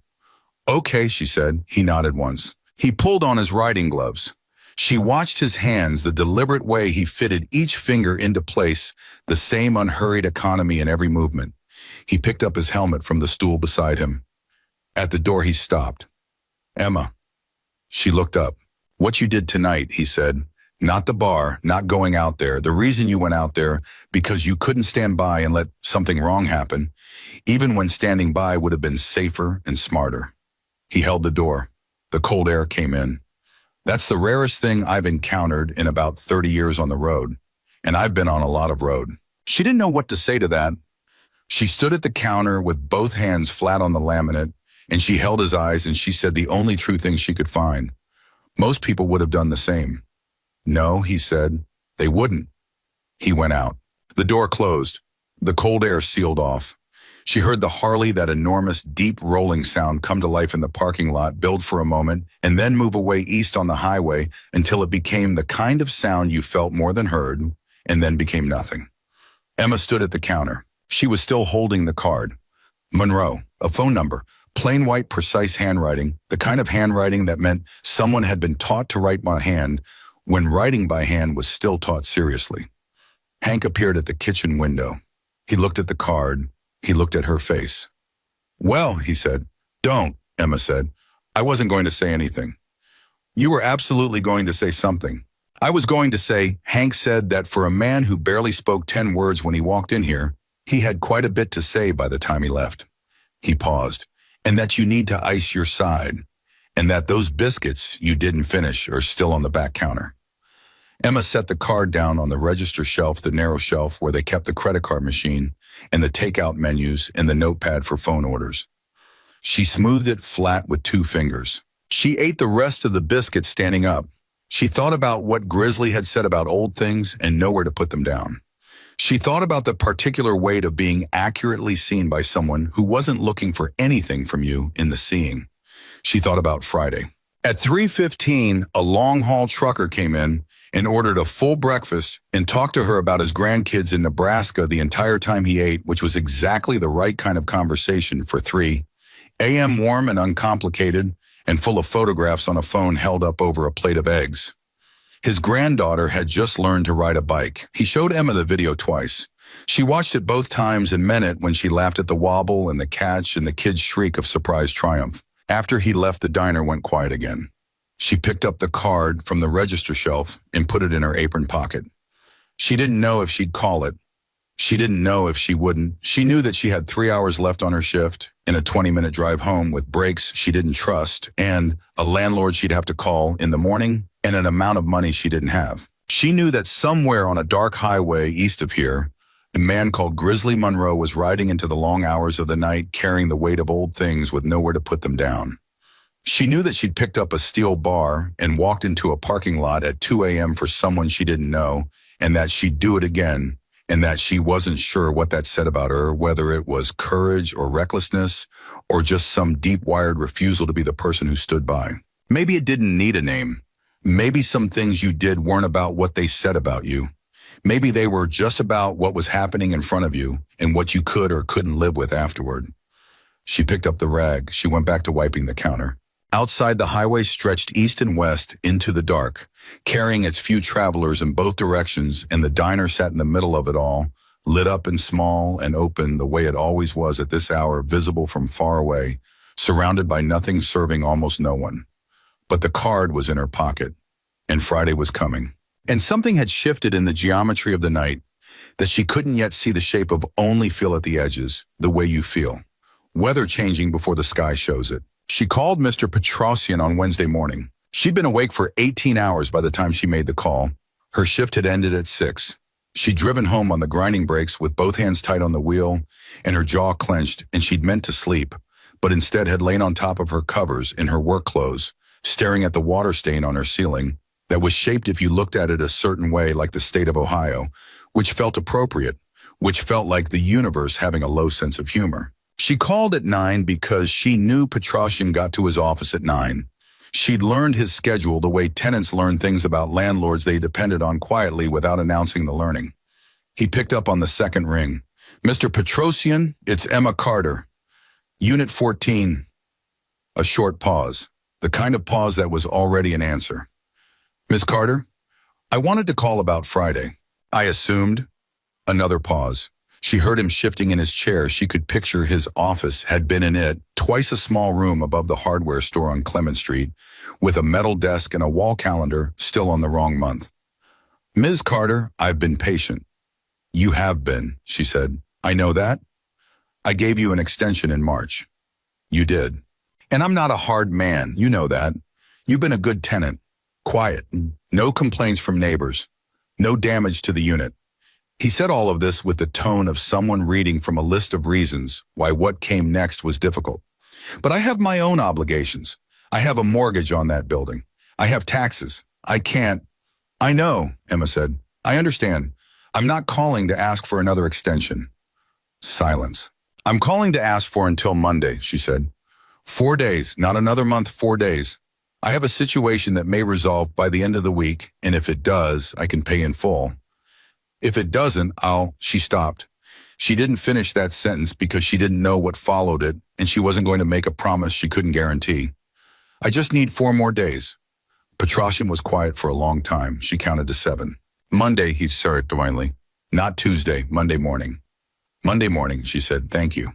Okay, she said. He nodded once. He pulled on his riding gloves. She watched his hands, the deliberate way he fitted each finger into place, the same unhurried economy in every movement. He picked up his helmet from the stool beside him. At the door, he stopped. Emma. She looked up. What you did tonight, he said. Not the bar, not going out there. The reason you went out there, because you couldn't stand by and let something wrong happen, even when standing by would have been safer and smarter. He held the door. The cold air came in. That's the rarest thing I've encountered in about 30 years on the road, and I've been on a lot of road. She didn't know what to say to that. She stood at the counter with both hands flat on the laminate, and she held his eyes and she said the only true thing she could find. Most people would have done the same. No, he said, they wouldn't. He went out. The door closed. The cold air sealed off. She heard the Harley, that enormous, deep rolling sound, come to life in the parking lot, build for a moment, and then move away east on the highway until it became the kind of sound you felt more than heard, and then became nothing. Emma stood at the counter. She was still holding the card. Monroe, a phone number, plain white, precise handwriting, the kind of handwriting that meant someone had been taught to write by hand when writing by hand was still taught seriously. Hank appeared at the kitchen window. He looked at the card. He looked at her face. Well, he said. Don't, Emma said. I wasn't going to say anything. You were absolutely going to say something. I was going to say, Hank said that for a man who barely spoke 10 words when he walked in here, he had quite a bit to say by the time he left. He paused. And that you need to ice your side, and that those biscuits you didn't finish are still on the back counter. Emma set the card down on the register shelf, the narrow shelf where they kept the credit card machine and the takeout menus and the notepad for phone orders. She smoothed it flat with 2 fingers. She ate the rest of the biscuits standing up. She thought about what Grizzly had said about old things and nowhere to put them down. She thought about the particular weight of being accurately seen by someone who wasn't looking for anything from you in the seeing. She thought about Friday. At 3:15, a long-haul trucker came in and ordered a full breakfast and talked to her about his grandkids in Nebraska the entire time he ate, which was exactly the right kind of conversation for 3 a.m. warm and uncomplicated and full of photographs on a phone held up over a plate of eggs. His granddaughter had just learned to ride a bike. He showed Emma the video twice. She watched it both times and meant it when she laughed at the wobble and the catch and the kid's shriek of surprised triumph. After he left, the diner went quiet again. She picked up the card from the register shelf and put it in her apron pocket. She didn't know if she'd call it. She didn't know if she wouldn't. She knew that she had 3 hours left on her shift and a 20-minute drive home with breaks she didn't trust and a landlord she'd have to call in the morning and an amount of money she didn't have. She knew that somewhere on a dark highway east of here, a man called Grizzly Monroe was riding into the long hours of the night carrying the weight of old things with nowhere to put them down. She knew that she'd picked up a steel bar and walked into a parking lot at 2 a.m. for someone she didn't know, and that she'd do it again, and that she wasn't sure what that said about her, whether it was courage or recklessness, or just some deep-wired refusal to be the person who stood by. Maybe it didn't need a name. Maybe some things you did weren't about what they said about you. Maybe they were just about what was happening in front of you and what you could or couldn't live with afterward. She picked up the rag. She went back to wiping the counter. Outside, the highway stretched east and west into the dark, carrying its few travelers in both directions, and the diner sat in the middle of it all, lit up and small and open the way it always was at this hour, visible from far away, surrounded by nothing, serving almost no one. But the card was in her pocket, and Friday was coming. And something had shifted in the geometry of the night that she couldn't yet see the shape of, only feel at the edges, the way you feel. Weather changing before the sky shows it. She called Mr. Petrosian on Wednesday morning. She'd been awake for 18 hours by the time she made the call. Her shift had ended at 6. She'd driven home on the grinding brakes with both hands tight on the wheel and her jaw clenched, and she'd meant to sleep, but instead had lain on top of her covers in her work clothes, staring at the water stain on her ceiling that was shaped, if you looked at it a certain way, like the state of Ohio, which felt appropriate, which felt like the universe having a low sense of humor. She called at 9 because she knew Petrosian got to his office at 9. She'd learned his schedule the way tenants learn things about landlords they depended on quietly without announcing the learning. He picked up on the second ring. "Mr. Petrosian, it's Emma Carter. Unit 14. A short pause, the kind of pause that was already an answer. "Miss Carter, I wanted to call about Friday. I assumed." Another pause. She heard him shifting in his chair. She could picture his office had been in it, twice a small room above the hardware store on Clement Street, with a metal desk and a wall calendar still on the wrong month. "Ms. Carter, I've been patient." "You have been," she said. "I know that. I gave you an extension in March." "You did. And I'm not a hard man, you know that. You've been a good tenant. Quiet. No complaints from neighbors. No damage to the unit." He said all of this with the tone of someone reading from a list of reasons why what came next was difficult. "But I have my own obligations. I have a mortgage on that building. I have taxes. I can't." "I know," Emma said. "I understand. I'm not calling to ask for another extension." Silence. "I'm calling to ask for until Monday," she said. 4 days, not another month, 4 days. I have a situation that may resolve by the end of the week, and if it does, I can pay in full. If it doesn't, She stopped. She didn't finish that sentence because she didn't know what followed it, and she wasn't going to make a promise she couldn't guarantee. "I just need 4 more days." Petrosian was quiet for a long time. She counted to 7. "Monday," he said finally. "Not Tuesday, Monday morning." "Monday morning," she said. "Thank you."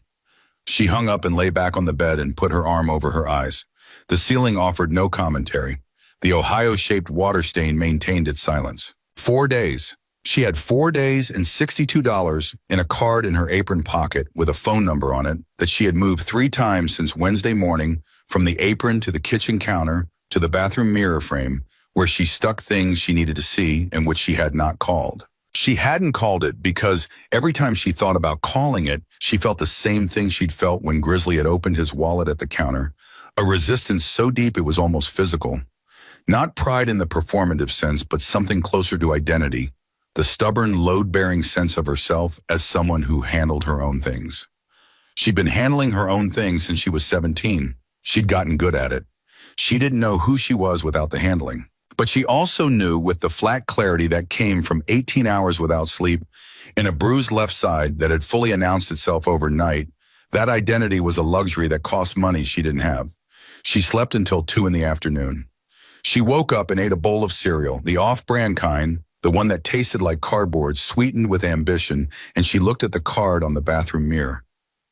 She hung up and lay back on the bed and put her arm over her eyes. The ceiling offered no commentary. The Ohio-shaped water stain maintained its silence. 4 days. She had 4 days and $62 in a card in her apron pocket with a phone number on it that she had moved 3 times since Wednesday morning, from the apron to the kitchen counter to the bathroom mirror frame, where she stuck things she needed to see and which she had not called. She hadn't called it because every time she thought about calling it, she felt the same thing she'd felt when Grizzly had opened his wallet at the counter, a resistance so deep it was almost physical. Not pride in the performative sense, but something closer to identity, the stubborn, load-bearing sense of herself as someone who handled her own things. She'd been handling her own things since she was 17. She'd gotten good at it. She didn't know who she was without the handling. But she also knew, with the flat clarity that came from 18 hours without sleep and a bruised left side that had fully announced itself overnight, that identity was a luxury that cost money she didn't have. She slept until 2 in the afternoon. She woke up and ate a bowl of cereal, the off-brand kind, the one that tasted like cardboard, sweetened with ambition, and she looked at the card on the bathroom mirror.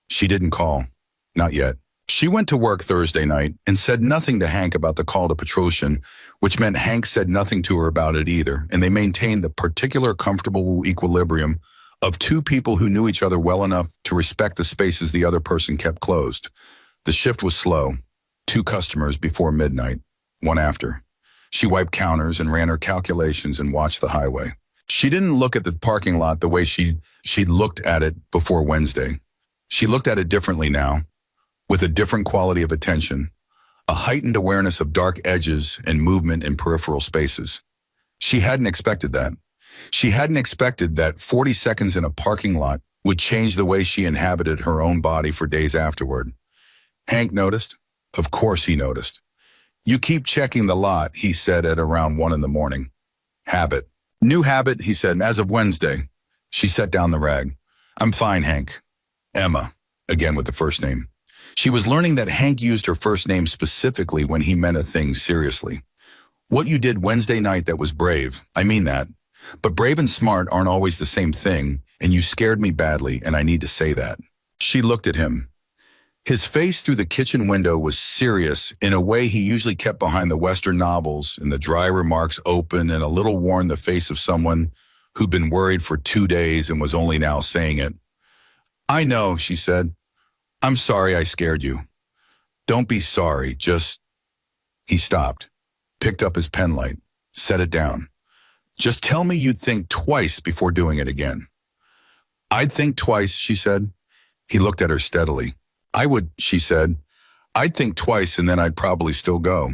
She didn't call. Not yet. She went to work Thursday night and said nothing to Hank about the call to Petrosian, which meant Hank said nothing to her about it either, and they maintained the particular comfortable equilibrium of 2 people who knew each other well enough to respect the spaces the other person kept closed. The shift was slow. 2 customers before midnight, 1 after. She wiped counters and ran her calculations and watched the highway. She didn't look at the parking lot the way she'd looked at it before Wednesday. She looked at it differently now, with a different quality of attention, a heightened awareness of dark edges and movement in peripheral spaces. She hadn't expected that. She hadn't expected that 40 seconds in a parking lot would change the way she inhabited her own body for days afterward. Hank noticed. Of course he noticed. "You keep checking the lot," he said at around 1 in the morning. "Habit." "New habit," he said, "as of Wednesday." She set down the rag. "I'm fine, Hank." "Emma," again with the first name. She was learning that Hank used her first name specifically when he meant a thing seriously. What you did Wednesday night that was brave, I mean that. But brave and smart aren't always the same thing, and you scared me badly, and I need to say that. She looked at him. His face through the kitchen window was serious in a way he usually kept behind the Western novels, and the dry remarks open and a little worn the face of someone who'd been worried for 2 days and was only now saying it. I know, she said. I'm sorry I scared you. Don't be sorry, just... He stopped, picked up his pen light, set it down. Just tell me you'd think twice before doing it again. I'd think twice, she said. He looked at her steadily. I would, she said. I'd think twice and then I'd probably still go.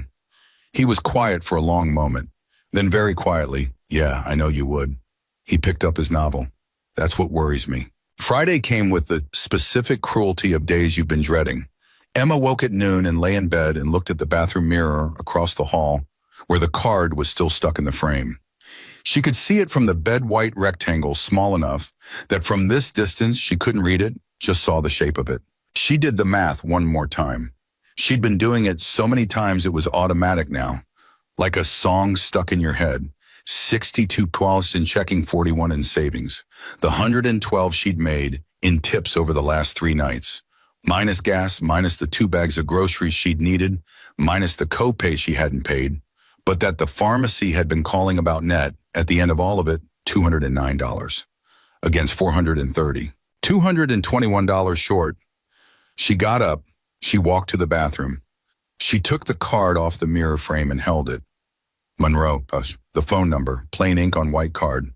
He was quiet for a long moment. Then very quietly, yeah, I know you would. He picked up his novel. That's what worries me. Friday came with the specific cruelty of days you've been dreading. Emma woke at noon and lay in bed and looked at the bathroom mirror across the hall, where the card was still stuck in the frame. She could see it from the bed-white rectangle small enough that from this distance she couldn't read it, just saw the shape of it. She did the math one more time. She'd been doing it so many times it was automatic now, like a song stuck in your head. 62 calls in checking, 41 in savings. The 112 she'd made in tips over the last 3 nights. Minus gas, minus the 2 bags of groceries she'd needed, minus the copay she hadn't paid, but that the pharmacy had been calling about net, at the end of all of it, $209. Against $430. $221 short. She got up. She walked to the bathroom. She took the card off the mirror frame and held it. Monroe, the phone number, plain ink on white card.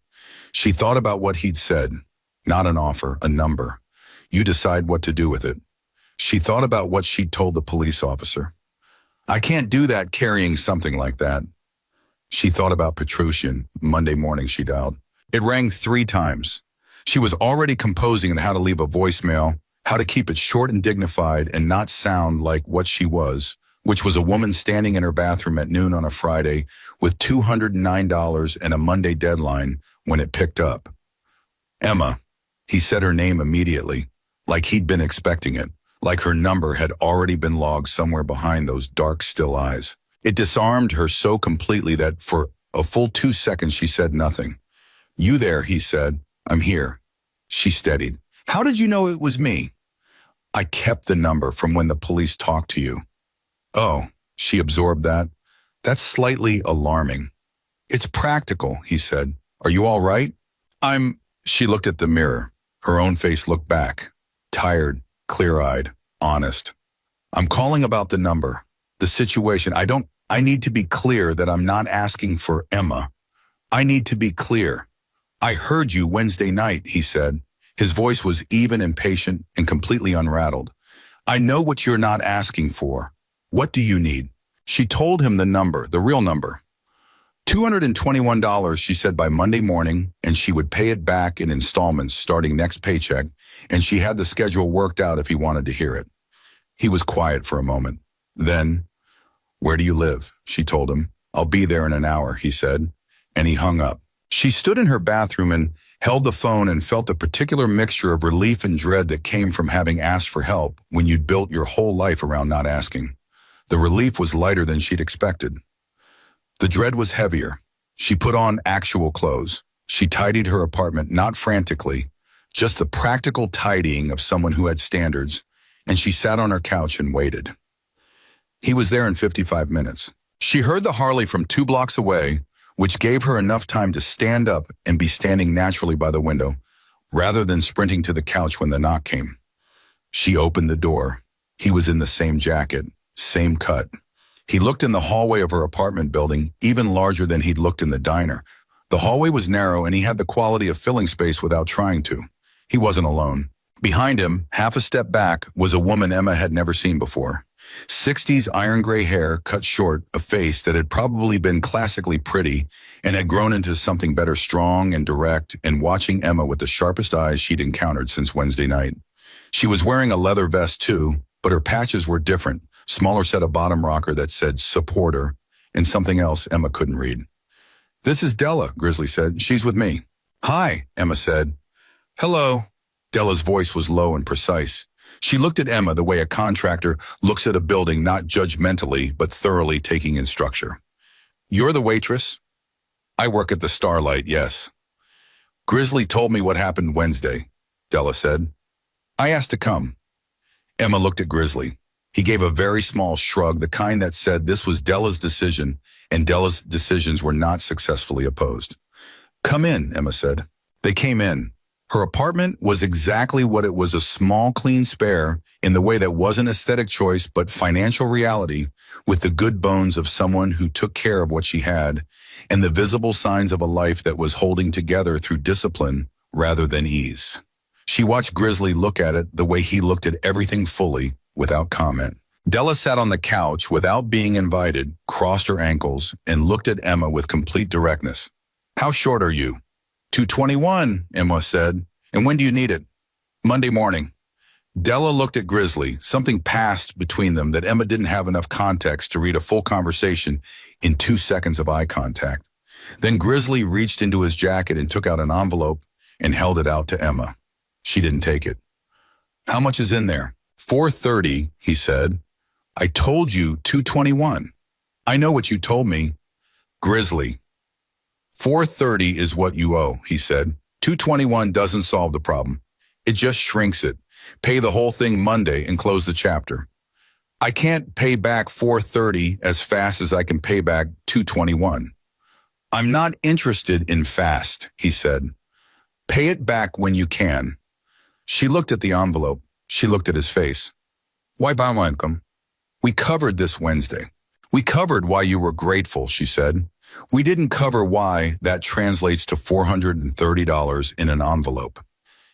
She thought about what he'd said. Not an offer, a number. You decide what to do with it. She thought about what she'd told the police officer. I can't do that carrying something like that. She thought about Petruccian. Monday morning she dialed. It rang 3 times. She was already composing on how to leave a voicemail, how to keep it short and dignified and not sound like what she was, which was a woman standing in her bathroom at noon on a Friday with $209 and a Monday deadline when it picked up. Emma. He said her name immediately, like he'd been expecting it, like her number had already been logged somewhere behind those dark, still eyes. It disarmed her so completely that for a full 2 seconds she said nothing. You there, he said. I'm here. She steadied. How did you know it was me? I kept the number from when the police talked to you. Oh, she absorbed that. That's slightly alarming. It's practical, he said. Are you all right? She looked at the mirror. Her own face looked back. Tired, clear-eyed, honest. I'm calling about the number, the situation. I need to be clear that I'm not asking for Emma. I need to be clear. I heard you Wednesday night, he said. His voice was even, impatient, and completely unrattled. I know what you're not asking for. What do you need? She told him the number, the real number. $221, she said, by Monday morning, and she would pay it back in installments starting next paycheck, and she had the schedule worked out if he wanted to hear it. He was quiet for a moment. Then, where do you live? She told him. I'll be there in an hour, he said, and he hung up. She stood in her bathroom and held the phone and felt a particular mixture of relief and dread that came from having asked for help when you'd built your whole life around not asking. The relief was lighter than she'd expected. The dread was heavier. She put on actual clothes. She tidied her apartment, not frantically, just the practical tidying of someone who had standards, and she sat on her couch and waited. He was there in 55 minutes. She heard the Harley from 2 blocks away, which gave her enough time to stand up and be standing naturally by the window, rather than sprinting to the couch when the knock came. She opened the door. He was in the same jacket, same cut. He looked in the hallway of her apartment building, even larger than he'd looked in the diner. The hallway was narrow, and he had the quality of filling space without trying to. He wasn't alone. Behind him, half a step back, was a woman Emma had never seen before. 60s iron gray hair, cut short, a face that had probably been classically pretty and had grown into something better, strong and direct, and watching Emma with the sharpest eyes she'd encountered since Wednesday night. She was wearing a leather vest too, but her patches were different, smaller set of bottom rocker that said supporter, and something else Emma couldn't read. This is Della, Grizzly said. She's with me. Hi, Emma said. Hello. Della's voice was low and precise. She looked at Emma the way a contractor looks at a building, not judgmentally, but thoroughly taking in structure. You're the waitress? I work at the Starlight, yes. Grizzly told me what happened Wednesday, Della said. I asked to come. Emma looked at Grizzly. He gave a very small shrug, the kind that said this was Della's decision, and Della's decisions were not successfully opposed. Come in, Emma said. They came in. Her apartment was exactly what it was, a small, clean spare, in the way that wasn't aesthetic choice but financial reality, with the good bones of someone who took care of what she had, and the visible signs of a life that was holding together through discipline rather than ease. She watched Grizzly look at it the way he looked at everything fully, without comment. Della sat on the couch without being invited, crossed her ankles, and looked at Emma with complete directness. How short are you? 221, Emma said. And when do you need it? Monday morning. Della looked at Grizzly. Something passed between them that Emma didn't have enough context to read a full conversation in 2 seconds of eye contact. Then Grizzly reached into his jacket and took out an envelope and held it out to Emma. She didn't take it. How much is in there? $430, he said. I told you 221. I know what you told me. Grizzly. $430 is what you owe, he said. 221 doesn't solve the problem. It just shrinks it. Pay the whole thing Monday and close the chapter. I can't pay back $430 as fast as I can pay back 221. I'm not interested in fast, he said. Pay it back when you can. She looked at the envelope. She looked at his face. Why buy my income? We covered this Wednesday. We covered why you were grateful, she said. We didn't cover why that translates to $430 in an envelope.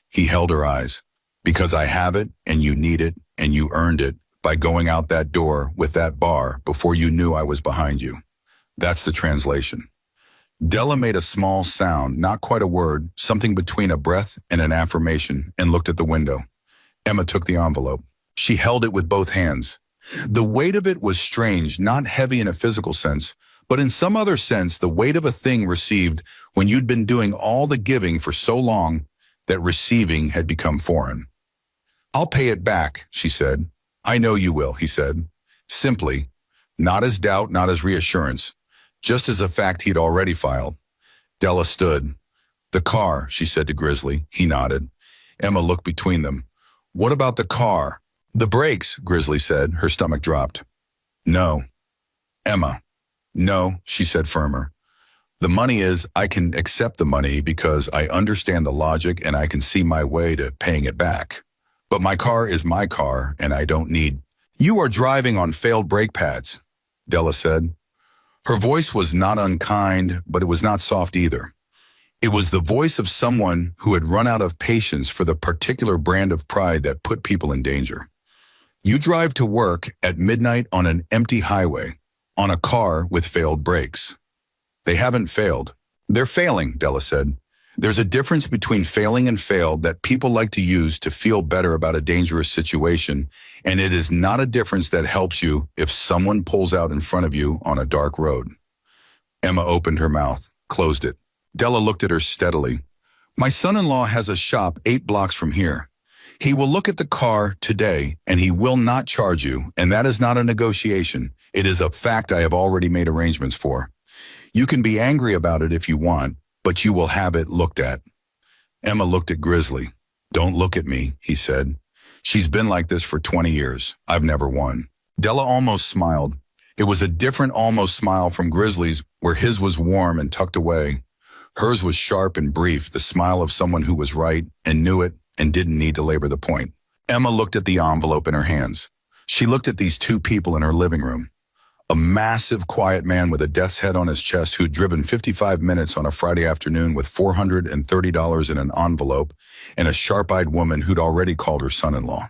He held her eyes. Because I have it, and you need it, and you earned it by going out that door with that bar before you knew I was behind you. That's the translation. Della made a small sound, not quite a word, something between a breath and an affirmation, and looked at the window. Emma took the envelope. She held it with both hands. The weight of it was strange, not heavy in a physical sense, but in some other sense, the weight of a thing received when you'd been doing all the giving for so long that receiving had become foreign. I'll pay it back, she said. I know you will, he said. Simply, not as doubt, not as reassurance, just as a fact he'd already filed. Della stood. The car, she said to Grizzly. He nodded. Emma looked between them. What about the car? The brakes, Grizzly said. Her stomach dropped. No. Emma. No, she said firmer. The money is, I can accept the money because I understand the logic and I can see my way to paying it back. But my car is my car and I don't need. You are driving on failed brake pads, Della said. Her voice was not unkind, but it was not soft either. It was the voice of someone who had run out of patience for the particular brand of pride that put people in danger. You drive to work at midnight on an empty highway, on a car with failed brakes. They haven't failed. They're failing, Della said. There's a difference between failing and failed that people like to use to feel better about a dangerous situation, and it is not a difference that helps you if someone pulls out in front of you on a dark road. Emma opened her mouth, closed it. Della looked at her steadily. My son-in-law has a shop 8 blocks from here. He will look at the car today, and he will not charge you, and that is not a negotiation. It is a fact I have already made arrangements for. You can be angry about it if you want, but you will have it looked at. Emma looked at Grizzly. Don't look at me, he said. She's been like this for 20 years. I've never won. Della almost smiled. It was a different almost smile from Grizzly's, where his was warm and tucked away. Hers was sharp and brief, the smile of someone who was right and knew it and didn't need to labor the point. Emma looked at the envelope in her hands. She looked at these 2 people in her living room. A massive, quiet man with a death's head on his chest who'd driven 55 minutes on a Friday afternoon with $430 in an envelope, and a sharp-eyed woman who'd already called her son-in-law.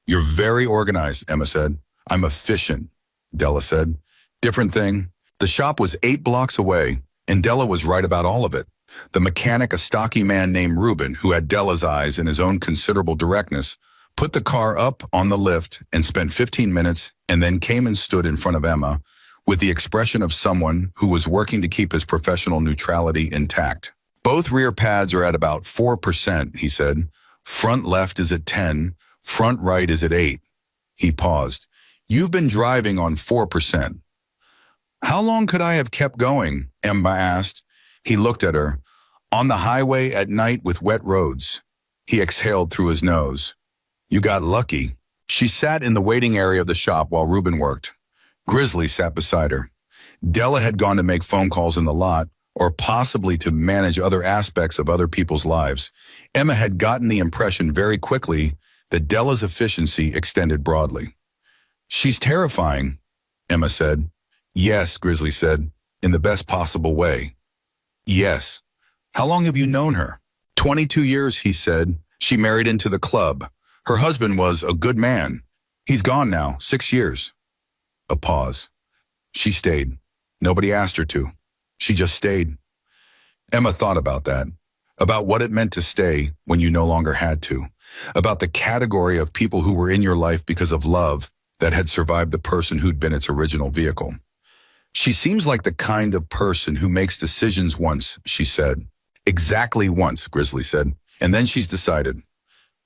You're very organized, Emma said. I'm efficient, Della said. Different thing. The shop was 8 blocks away, and Della was right about all of it. The mechanic, a stocky man named Reuben, who had Della's eyes and his own considerable directness, put the car up on the lift and spent 15 minutes and then came and stood in front of Emma with the expression of someone who was working to keep his professional neutrality intact. Both rear pads are at about 4%, he said. Front left is at 10, Front right is at 8. He paused. You've been driving on 4%. How long could I have kept going? Emma asked. He looked at her. On the highway at night with wet roads. He exhaled through his nose. You got lucky. She sat in the waiting area of the shop while Reuben worked. Grizzly sat beside her. Della had gone to make phone calls in the lot, or possibly to manage other aspects of other people's lives. Emma had gotten the impression very quickly that Della's efficiency extended broadly. She's terrifying, Emma said. Yes, Grizzly said, in the best possible way. Yes. How long have you known her? 22 years, he said. She married into the club. Her husband was a good man. He's gone now, 6 years. A pause. She stayed. Nobody asked her to. She just stayed. Emma thought about that, about what it meant to stay when you no longer had to, about the category of people who were in your life because of love that had survived the person who'd been its original vehicle. She seems like the kind of person who makes decisions once, she said. Exactly once, Grizzly said, and then she's decided.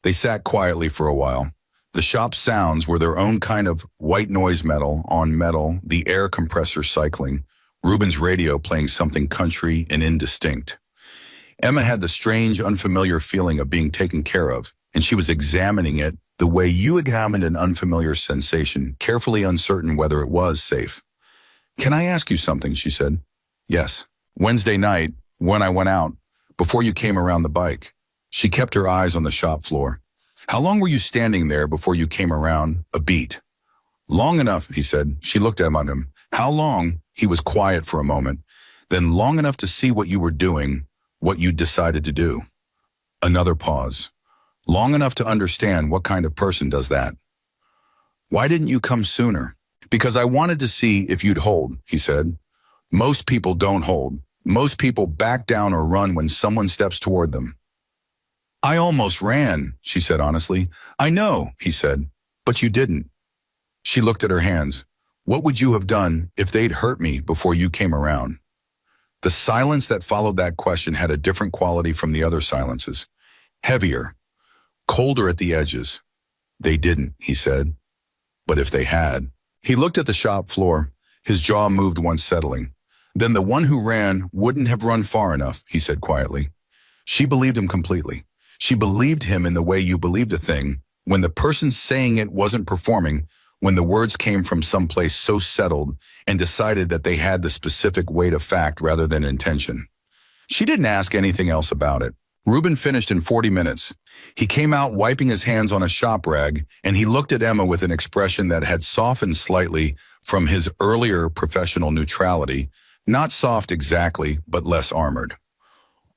They sat quietly for a while. The shop's sounds were their own kind of white noise metal on metal, the air compressor cycling, Reuben's radio playing something country and indistinct. Emma had the strange, unfamiliar feeling of being taken care of, and she was examining it the way you examined an unfamiliar sensation, carefully uncertain whether it was safe. Can I ask you something, she said. Yes. Wednesday night, when I went out, before you came around the bike. She kept her eyes on the shop floor. How long were you standing there before you came around? A beat. Long enough, he said. She looked at him. How long? He was quiet for a moment. Then long enough to see what you were doing, what you decided to do. Another pause. Long enough to understand what kind of person does that. Why didn't you come sooner? Because I wanted to see if you'd hold, he said. Most people don't hold. Most people back down or run when someone steps toward them. I almost ran, she said honestly. I know, he said, but you didn't. She looked at her hands. What would you have done if they'd hurt me before you came around? The silence that followed that question had a different quality from the other silences. Heavier, colder at the edges. They didn't, he said. But if they had. He looked at the shop floor. His jaw moved once settling. Then the one who ran wouldn't have run far enough, he said quietly. She believed him completely. She believed him in the way you believed a thing, when the person saying it wasn't performing, when the words came from someplace so settled and decided that they had the specific weight of fact rather than intention. She didn't ask anything else about it. Reuben finished in 40 minutes. He came out wiping his hands on a shop rag, and he looked at Emma with an expression that had softened slightly from his earlier professional neutrality, not soft exactly, but less armored.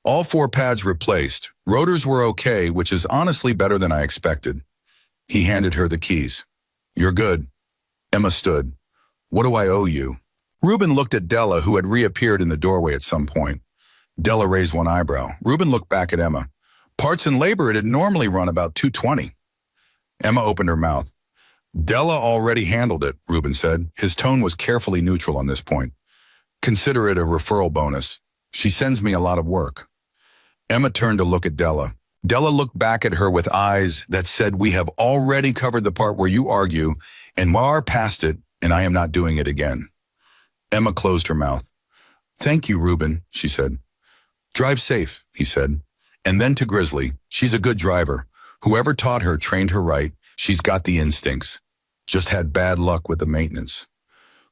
All 4 pads replaced. Rotors were okay, which is honestly better than I expected. He handed her the keys. You're good. Emma stood. What do I owe you? Reuben looked at Della, who had reappeared in the doorway at some point. Della raised one eyebrow. Reuben looked back at Emma. Parts and labor, it'd normally run about $220. Emma opened her mouth. Della already handled it, Reuben said. His tone was carefully neutral on this point. Consider it a referral bonus. She sends me a lot of work. Emma turned to look at Della. Della looked back at her with eyes that said, we have already covered the part where you argue, and we are past it, and I am not doing it again. Emma closed her mouth. Thank you, Reuben, she said. Drive safe, he said. And then to Grizzly, she's a good driver. Whoever taught her trained her right. She's got the instincts. Just had bad luck with the maintenance.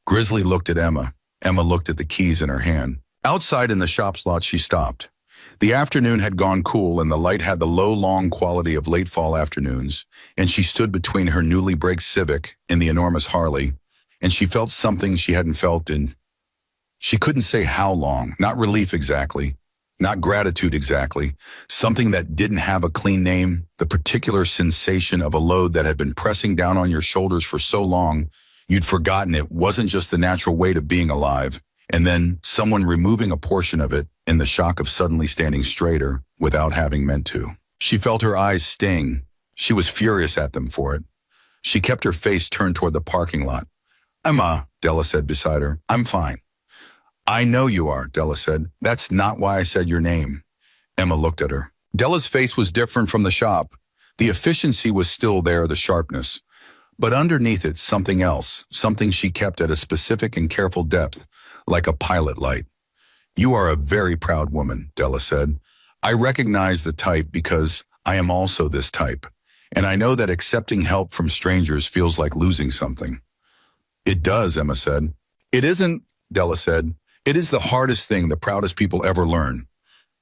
Grizzly looked at Emma. Emma looked at the keys in her hand. Outside in the shop's lot, she stopped. The afternoon had gone cool, and the light had the low, long quality of late fall afternoons, and she stood between her newly braked Civic and the enormous Harley, and she felt something she hadn't felt in, she couldn't say how long, not relief exactly, not gratitude exactly, something that didn't have a clean name, the particular sensation of a load that had been pressing down on your shoulders for so long, you'd forgotten it wasn't just the natural weight of being alive, and then someone removing a portion of it in the shock of suddenly standing straighter without having meant to. She felt her eyes sting. She was furious at them for it. She kept her face turned toward the parking lot. Emma, Della said beside her, I'm fine. I know you are, Della said. That's not why I said your name. Emma looked at her. Della's face was different from the shop. The efficiency was still there, the sharpness. But underneath it, something else, something she kept at a specific and careful depth, like a pilot light. You are a very proud woman, Della said. I recognize the type because I am also this type. And I know that accepting help from strangers feels like losing something. It does, Emma said. It isn't, Della said. It is the hardest thing the proudest people ever learn.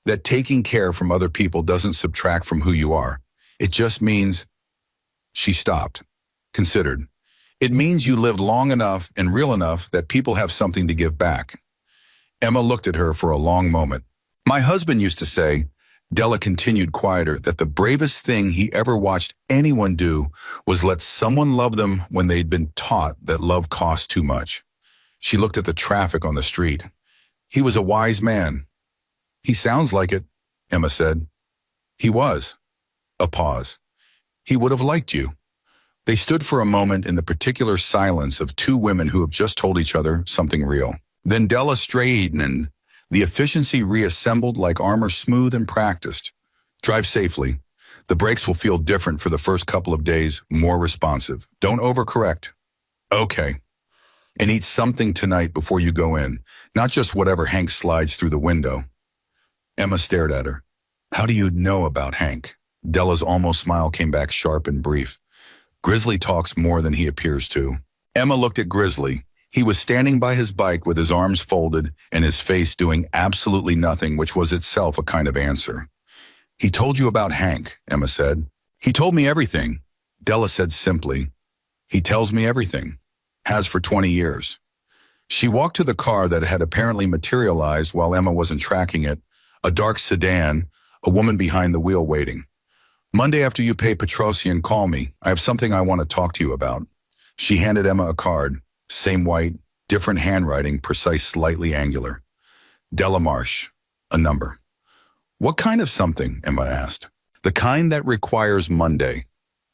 That taking care from other people doesn't subtract from who you are. It just means, she stopped, considered. It means you lived long enough and real enough that people have something to give back. Emma looked at her for a long moment. My husband used to say, Della continued quieter, that the bravest thing he ever watched anyone do was let someone love them when they'd been taught that love cost too much. She looked at the traffic on the street. He was a wise man. He sounds like it, Emma said. He was. A pause. He would have liked you. They stood for a moment in the particular silence of two women who have just told each other something real. Then Della straightened, the efficiency reassembled like armor, smooth and practiced. Drive safely. The brakes will feel different for the first couple of days, more responsive. Don't overcorrect. Okay. And eat something tonight before you go in, not just whatever Hank slides through the window. Emma stared at her. How do you know about Hank? Della's almost smile came back sharp and brief. Grizzly talks more than he appears to. Emma looked at Grizzly. He was standing by his bike with his arms folded and his face doing absolutely nothing, which was itself a kind of answer. He told you about Hank, Emma said. He told me everything. Della said simply. He tells me everything. Has for 20 years. She walked to the car that had apparently materialized while Emma wasn't tracking it, a dark sedan, a woman behind the wheel waiting. Monday after you pay Petrosian, call me. I have something I want to talk to you about. She handed Emma a card. Same white, different handwriting, precise, slightly angular. Della Marsh, a number. What kind of something, Emma asked. The kind that requires Monday,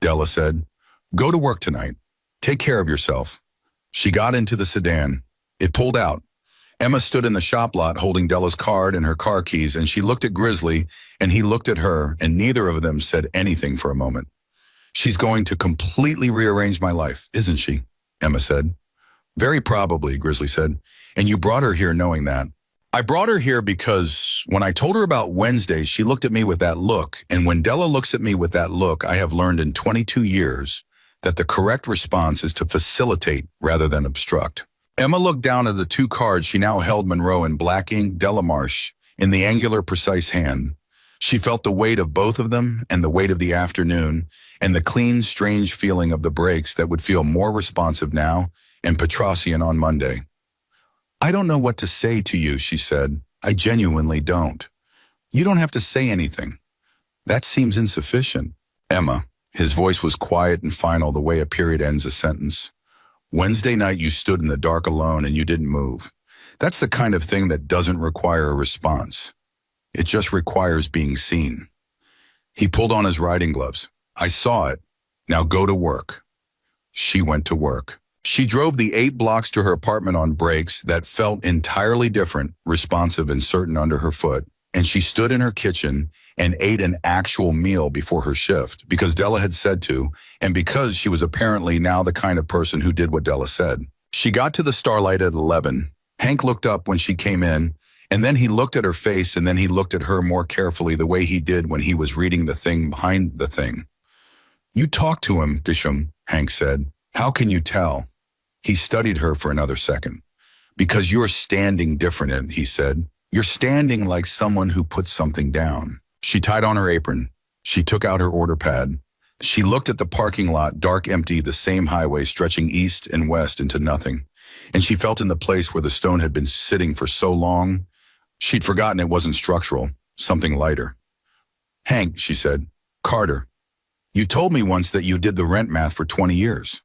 Della said. Go to work tonight. Take care of yourself. She got into the sedan. It pulled out. Emma stood in the shop lot holding Della's card and her car keys, and she looked at Grizzly, and he looked at her, and neither of them said anything for a moment. She's going to completely rearrange my life, isn't she? Emma said. Very probably, Grizzly said. And you brought her here knowing that. I brought her here because when I told her about Wednesday, she looked at me with that look. And when Della looks at me with that look, I have learned in 22 years that the correct response is to facilitate rather than obstruct. Emma looked down at the two cards she now held, Monroe in black ink, Della Marsh, in the angular, precise hand. She felt the weight of both of them and the weight of the afternoon and the clean, strange feeling of the brakes that would feel more responsive now and Petrosian on Monday. I don't know what to say to you, she said. I genuinely don't. You don't have to say anything. That seems insufficient. Emma, his voice was quiet and final the way a period ends a sentence. Wednesday night you stood in the dark alone and you didn't move. That's the kind of thing that doesn't require a response. It just requires being seen. He pulled on his riding gloves. I saw it. Now go to work. She went to work. She drove the 8 blocks to her apartment on brakes that felt entirely different, responsive and certain under her foot, and she stood in her kitchen and ate an actual meal before her shift because Della had said to, and because she was apparently now the kind of person who did what Della said. She got to the Starlight at 11. Hank looked up when she came in, and then he looked at her face, and then he looked at her more carefully the way he did when he was reading the thing behind the thing. You talked to him, Disham, Hank said. How can you tell? He studied her for another second. Because you're standing different, he said. You're standing like someone who put something down. She tied on her apron. She took out her order pad. She looked at the parking lot, dark, empty, the same highway stretching east and west into nothing. And she felt in the place where the stone had been sitting for so long, she'd forgotten it wasn't structural, something lighter. Hank, she said. Carter. You told me once that you did the rent math for 20 years.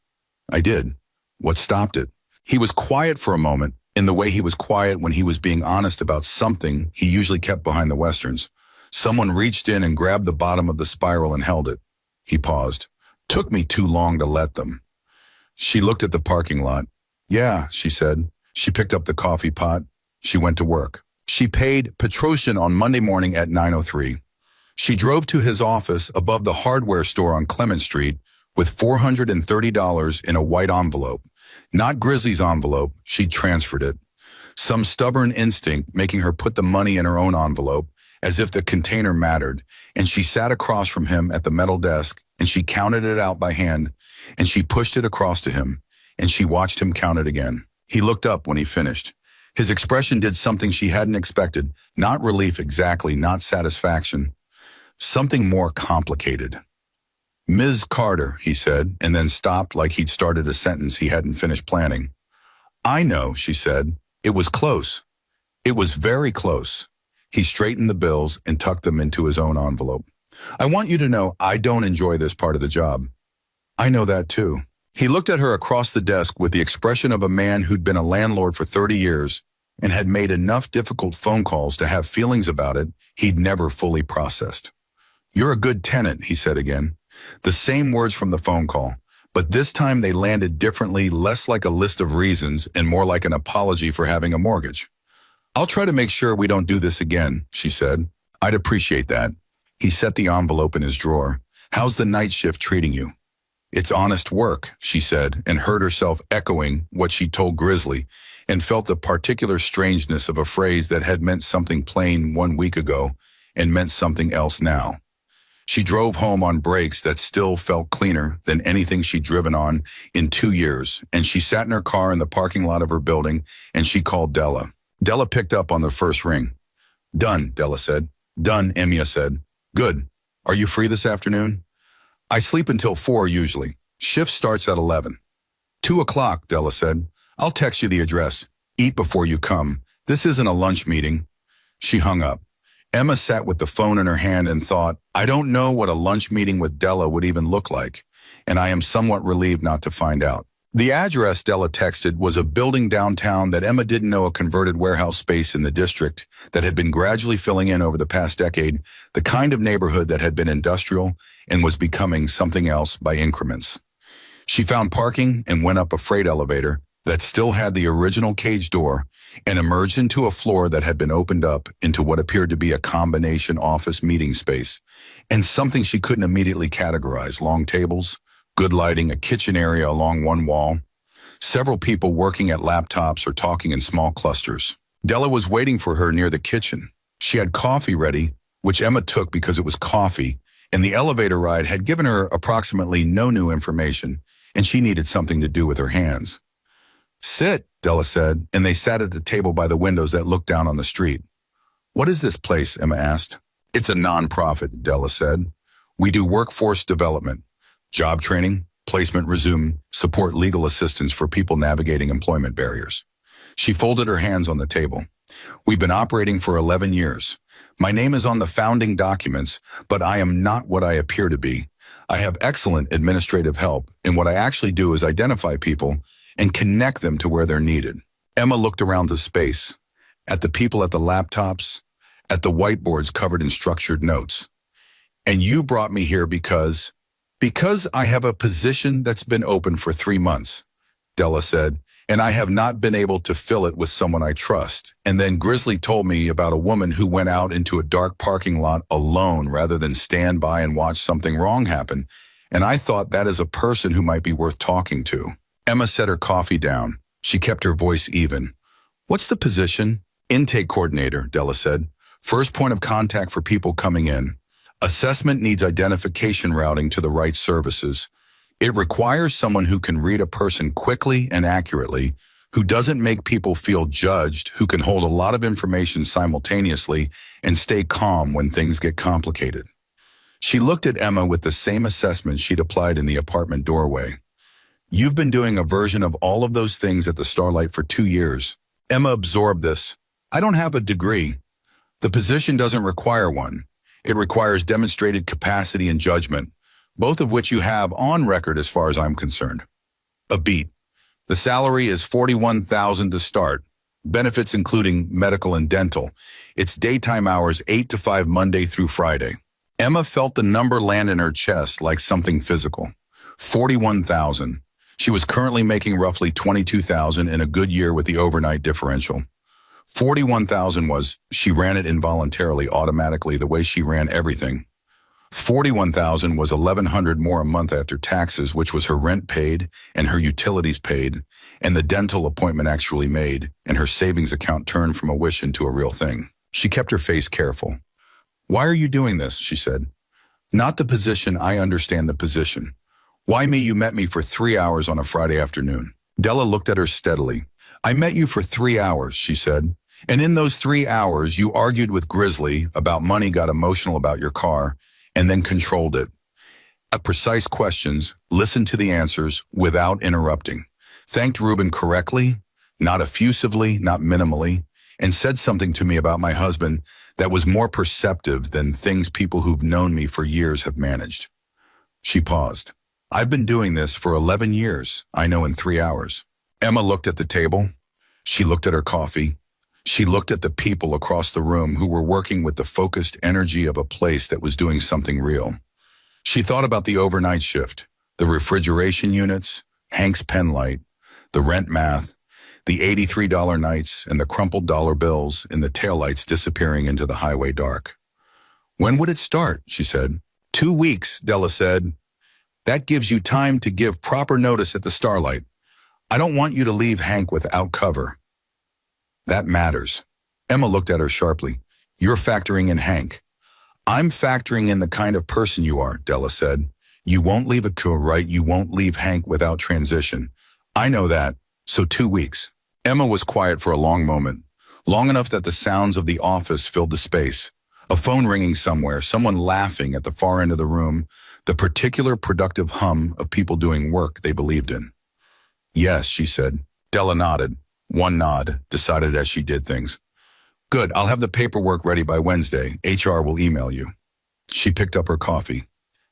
I did. What stopped it? He was quiet for a moment, in the way he was quiet when he was being honest about something he usually kept behind the westerns. Someone reached in and grabbed the bottom of the spiral and held it. He paused. Took me too long to let them. She looked at the parking lot. Yeah, she said. She picked up the coffee pot. She went to work. She paid Petrosian on Monday morning at 9:03. She drove to his office above the hardware store on Clement Street with $430 in a white envelope. Not Grizzly's envelope, she'd transferred it. Some stubborn instinct making her put the money in her own envelope, as if the container mattered, and she sat across from him at the metal desk, and she counted it out by hand, and she pushed it across to him, and she watched him count it again. He looked up when he finished. His expression did something she hadn't expected, not relief exactly, not satisfaction. Something more complicated. "Ms. Carter," he said, and then stopped like he'd started a sentence he hadn't finished planning. "I know," she said. "It was close. It was very close." He straightened the bills and tucked them into his own envelope. "I want you to know I don't enjoy this part of the job." "I know that too." He looked at her across the desk with the expression of a man who'd been a landlord for 30 years and had made enough difficult phone calls to have feelings about it he'd never fully processed. "You're a good tenant," he said again. The same words from the phone call, but this time they landed differently, less like a list of reasons and more like an apology for having a mortgage. "I'll try to make sure we don't do this again," she said. "I'd appreciate that." He set the envelope in his drawer. "How's the night shift treating you?" "It's honest work," she said, and heard herself echoing what she told Grizzly, and felt the particular strangeness of a phrase that had meant something plain 1 week ago and meant something else now. She drove home on brakes that still felt cleaner than anything she'd driven on in 2 years, and she sat in her car in the parking lot of her building, and she called Della. Della picked up on the first ring. "Done," Della said. "Done," Emia said. "Good. Are you free this afternoon?" "I sleep until 4 usually. Shift starts at 11. 2 o'clock, Della said. "I'll text you the address. Eat before you come. This isn't a lunch meeting." She hung up. Emma sat with the phone in her hand and thought, I don't know what a lunch meeting with Della would even look like, and I am somewhat relieved not to find out. The address Della texted was a building downtown that Emma didn't know, a converted warehouse space in the district that had been gradually filling in over the past decade, the kind of neighborhood that had been industrial and was becoming something else by increments. She found parking and went up a freight elevator that still had the original cage door and emerged into a floor that had been opened up into what appeared to be a combination office meeting space and something she couldn't immediately categorize. Long tables, good lighting, a kitchen area along one wall, several people working at laptops or talking in small clusters. Della was waiting for her near the kitchen. She had coffee ready, which Emma took because it was coffee, and the elevator ride had given her approximately no new information, and she needed something to do with her hands. "Sit," Della said, and they sat at a table by the windows that looked down on the street. "What is this place?" Emma asked. "It's a non-profit," Della said. "We do workforce development, job training, placement resume, support legal assistance for people navigating employment barriers." She folded her hands on the table. "We've been operating for 11 years. My name is on the founding documents, but I am not what I appear to be. I have excellent administrative help, and what I actually do is identify people and connect them to where they're needed." Emma looked around the space, at the people at the laptops, at the whiteboards covered in structured notes. "And you brought me here because I have a position that's been open for 3 months, Della said, "and I have not been able to fill it with someone I trust." And then Grizzly told me about a woman who went out into a dark parking lot alone rather than stand by and watch something wrong happen, and I thought that is a person who might be worth talking to. Emma set her coffee down. She kept her voice even. "What's the position?" "Intake coordinator," Della said. "First point of contact for people coming in. Assessment needs identification routing to the right services. It requires someone who can read a person quickly and accurately, who doesn't make people feel judged, who can hold a lot of information simultaneously and stay calm when things get complicated." She looked at Emma with the same assessment she'd applied in the apartment doorway. "You've been doing a version of all of those things at the Starlight for 2 years. Emma absorbed this. "I don't have a degree. The position doesn't require one. It requires demonstrated capacity and judgment, both of which you have on record as far as I'm concerned." A beat. "The salary is $41,000 to start. Benefits including medical and dental. It's daytime hours 8 to 5 Monday through Friday." Emma felt the number land in her chest like something physical. 41,000. She was currently making roughly 22,000 in a good year with the overnight differential. 41,000 was, she ran it involuntarily, automatically, the way she ran everything. 41,000 was 1,100 more a month after taxes, which was her rent paid and her utilities paid and the dental appointment actually made, and her savings account turned from a wish into a real thing. She kept her face careful. "Why are you doing this?" she said. "Not the position, I understand the position. Why me? You met me for 3 hours on a Friday afternoon." Della looked at her steadily. "I met you for 3 hours," she said. "And in those 3 hours, you argued with Grizzly about money, got emotional about your car, and then controlled it. Precise questions, listened to the answers without interrupting. Thanked Ruben correctly, not effusively, not minimally, and said something to me about my husband that was more perceptive than things people who've known me for years have managed." She paused. "I've been doing this for 11 years, I know, in 3 hours." Emma looked at the table. She looked at her coffee. She looked at the people across the room who were working with the focused energy of a place that was doing something real. She thought about the overnight shift, the refrigeration units, Hank's pen light, the rent math, the $83 nights, and the crumpled dollar bills in the taillights disappearing into the highway dark. "When would it start?" she said. 2 weeks, Della said. "That gives you time to give proper notice at the Starlight. I don't want you to leave Hank without cover." "That matters." Emma looked at her sharply. "You're factoring in Hank." "I'm factoring in the kind of person you are," Della said. "You won't leave a coup, right? You won't leave Hank without transition." "I know that. So 2 weeks." Emma was quiet for a long moment, long enough that the sounds of the office filled the space. A phone ringing somewhere, someone laughing at the far end of the room, the particular productive hum of people doing work they believed in. "Yes," she said. Della nodded. One nod, decided as she did things. "Good, I'll have the paperwork ready by Wednesday. HR will email you." She picked up her coffee.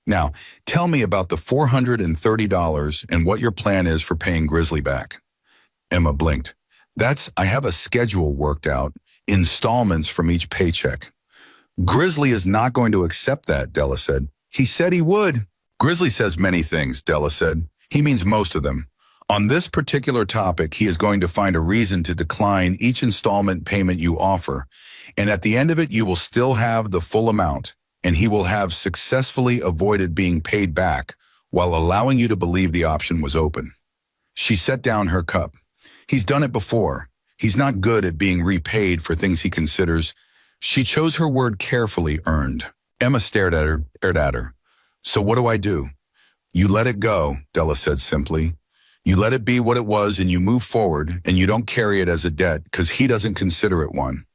"Now, tell me about the $430 and what your plan is for paying Grizzly back." Emma blinked. I have a schedule worked out, installments from each paycheck." "Grizzly is not going to accept that," Della said. "He said he would." "Grizzly says many things," Della said. "He means most of them. On this particular topic, he is going to find a reason to decline each installment payment you offer, and at the end of it, you will still have the full amount, and he will have successfully avoided being paid back while allowing you to believe the option was open." She set down her cup. "He's done it before. He's not good at being repaid for things he considers," she chose her word carefully, "earned." Emma stared at her. "So what do I do?" "You let it go," Della said simply. "You let it be what it was and you move forward, and you don't carry it as a debt because he doesn't consider it one.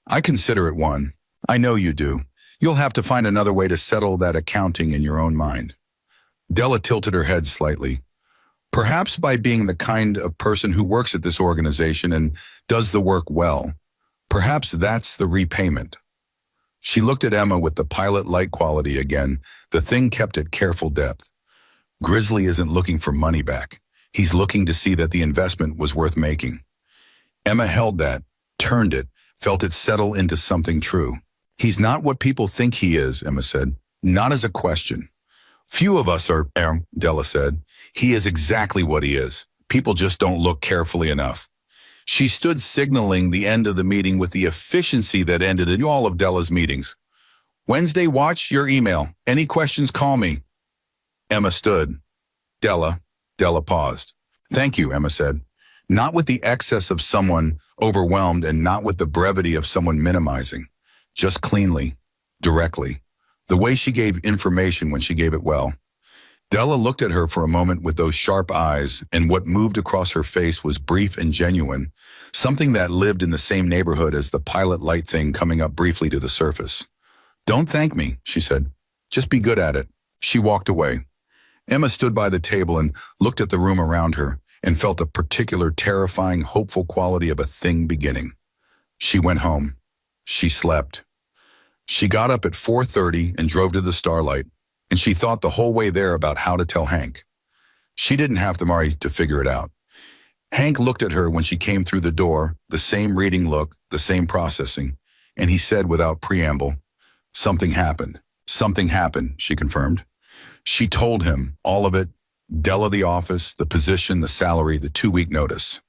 I consider it one. I know you do. You'll have to find another way to settle that accounting in your own mind." Della tilted her head slightly. "Perhaps by being the kind of person who works at this organization and does the work well. Perhaps that's the repayment." She looked at Emma with the pilot-like quality again. The thing kept at careful depth. "Grizzly isn't looking for money back. He's looking to see that the investment was worth making." Emma held that, turned it, felt it settle into something true. "He's not what people think he is," Emma said. "Not as a question. Few of us are," Della said. "He is exactly what he is. People just don't look carefully enough." She stood signaling the end of the meeting with the efficiency that ended in all of Della's meetings. "Wednesday, watch your email. Any questions, call me." Emma stood. Della paused. "Thank you," Emma said. Not with the excess of someone overwhelmed and not with the brevity of someone minimizing. Just cleanly, directly. The way she gave information when she gave it well. Della looked at her for a moment with those sharp eyes, and what moved across her face was brief and genuine, something that lived in the same neighborhood as the pilot light thing coming up briefly to the surface. "Don't thank me," she said. "Just be good at it." She walked away. Emma stood by the table and looked at the room around her and felt a particular terrifying, hopeful quality of a thing beginning. She went home. She slept. She got up at 4:30 and drove to the Starlight, and she thought the whole way there about how to tell Hank. She didn't have to figure it out. Hank looked at her when she came through the door, the same reading look, the same processing, and he said without preamble, "Something happened." "Something happened," she confirmed. She told him all of it, Della, the office, the position, the salary, the 2-week notice.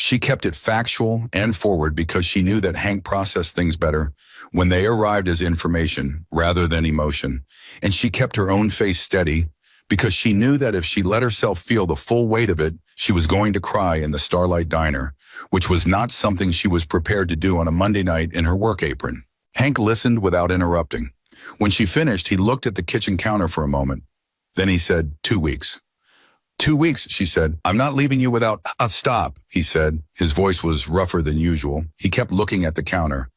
She kept it factual and forward because she knew that Hank processed things better when they arrived as information rather than emotion. And she kept her own face steady because she knew that if she let herself feel the full weight of it, she was going to cry in the Starlight Diner, which was not something she was prepared to do on a Monday night in her work apron. Hank listened without interrupting. When she finished, he looked at the kitchen counter for a moment. Then he said, 2 weeks. 2 weeks, she said. I'm not leaving you without a stop, he said. His voice was rougher than usual. He kept looking at the counter.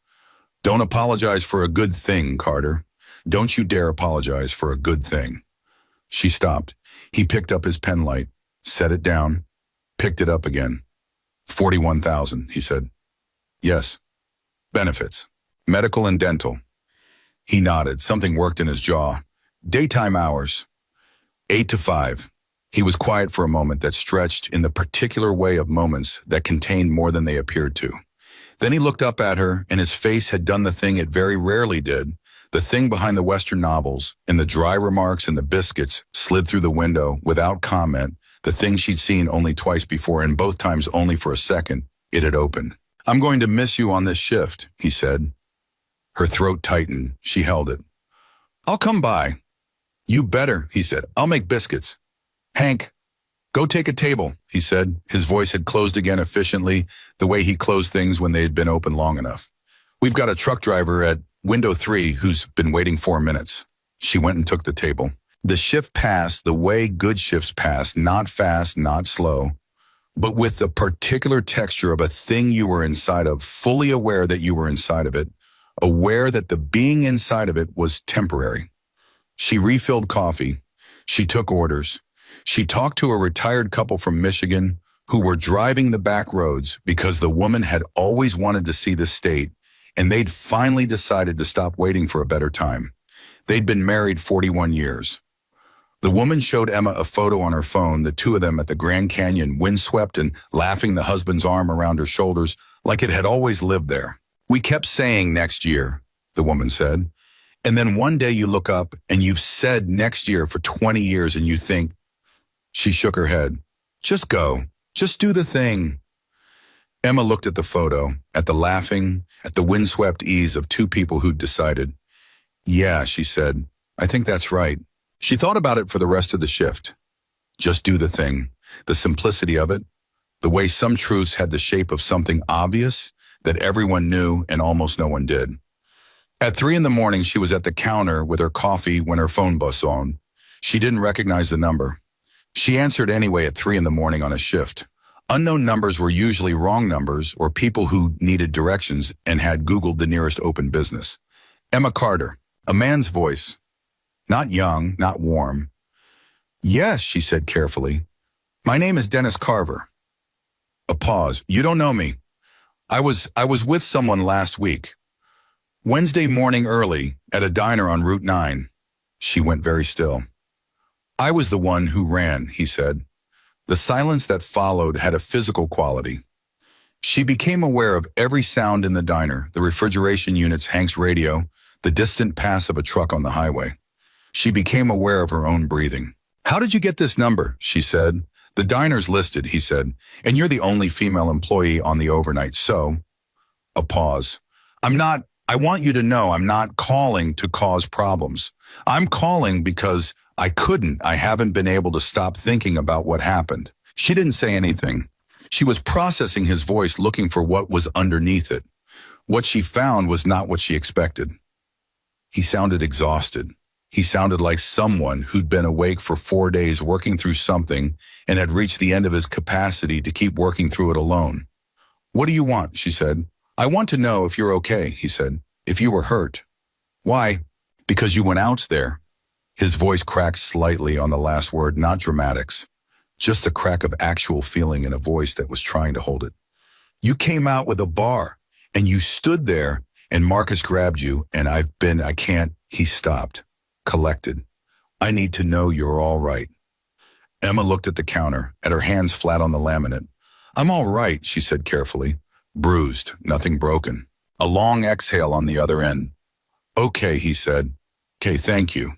Don't apologize for a good thing, Carter. Don't you dare apologize for a good thing. She stopped. He picked up his pen light, set it down, picked it up again. 41,000, he said. Yes. Benefits. Medical and dental. He nodded. Something worked in his jaw. Daytime hours. 8 to 5. He was quiet for a moment that stretched in the particular way of moments that contained more than they appeared to. Then he looked up at her, and his face had done the thing it very rarely did, the thing behind the Western novels, and the dry remarks and the biscuits slid through the window without comment, the thing she'd seen only twice before, and both times only for a second. It had opened. I'm going to miss you on this shift, he said. Her throat tightened. She held it. I'll come by. You better, he said. I'll make biscuits. Hank, go take a table, he said. His voice had closed again efficiently, the way he closed things when they had been open long enough. We've got a truck driver at window 3 who's been waiting 4 minutes. She went and took the table. The shift passed the way good shifts pass, not fast, not slow, but with the particular texture of a thing you were inside of, fully aware that you were inside of it, aware that the being inside of it was temporary. She refilled coffee. She took orders. She talked to a retired couple from Michigan who were driving the back roads because the woman had always wanted to see the state, and they'd finally decided to stop waiting for a better time. They'd been married 41 years. The woman showed Emma a photo on her phone, the two of them at the Grand Canyon, windswept and laughing, the husband's arm around her shoulders like it had always lived there. We kept saying next year, the woman said. And then one day you look up and you've said next year for 20 years and you think. She shook her head. Just go. Just do the thing. Emma looked at the photo, at the laughing, at the windswept ease of two people who'd decided. Yeah, she said, I think that's right. She thought about it for the rest of the shift. Just do the thing. The simplicity of it. The way some truths had the shape of something obvious that everyone knew and almost no one did. At 3 a.m, she was at the counter with her coffee when her phone buzzed on. She didn't recognize the number. She answered anyway at 3 a.m. on a shift. Unknown numbers were usually wrong numbers or people who needed directions and had Googled the nearest open business. Emma Carter, a man's voice. Not young, not warm. Yes, she said carefully. My name is Dennis Carver. A pause. You don't know me. I was with someone last week. Wednesday morning early at a diner on Route 9. She went very still. I was the one who ran, he said. The silence that followed had a physical quality. She became aware of every sound in the diner, the refrigeration units, Hank's radio, the distant pass of a truck on the highway. She became aware of her own breathing. How did you get this number? She said. The diner's listed, he said, and you're the only female employee on the overnight, so. A pause. I want you to know I'm not calling to cause problems. I'm calling because I haven't been able to stop thinking about what happened. She didn't say anything. She was processing his voice, looking for what was underneath it. What she found was not what she expected. He sounded exhausted. He sounded like someone who'd been awake for 4 days working through something and had reached the end of his capacity to keep working through it alone. What do you want? She said. I want to know if you're okay, he said. If you were hurt. Why? Because you went out there. His voice cracked slightly on the last word, not dramatics. Just the crack of actual feeling in a voice that was trying to hold it. You came out with a bar, and you stood there, and Marcus grabbed you, and I can't. He stopped, collected. I need to know you're all right. Emma looked at the counter, at her hands flat on the laminate. I'm all right, she said carefully. Bruised, nothing broken. A long exhale on the other end. Okay, he said. Okay, thank you.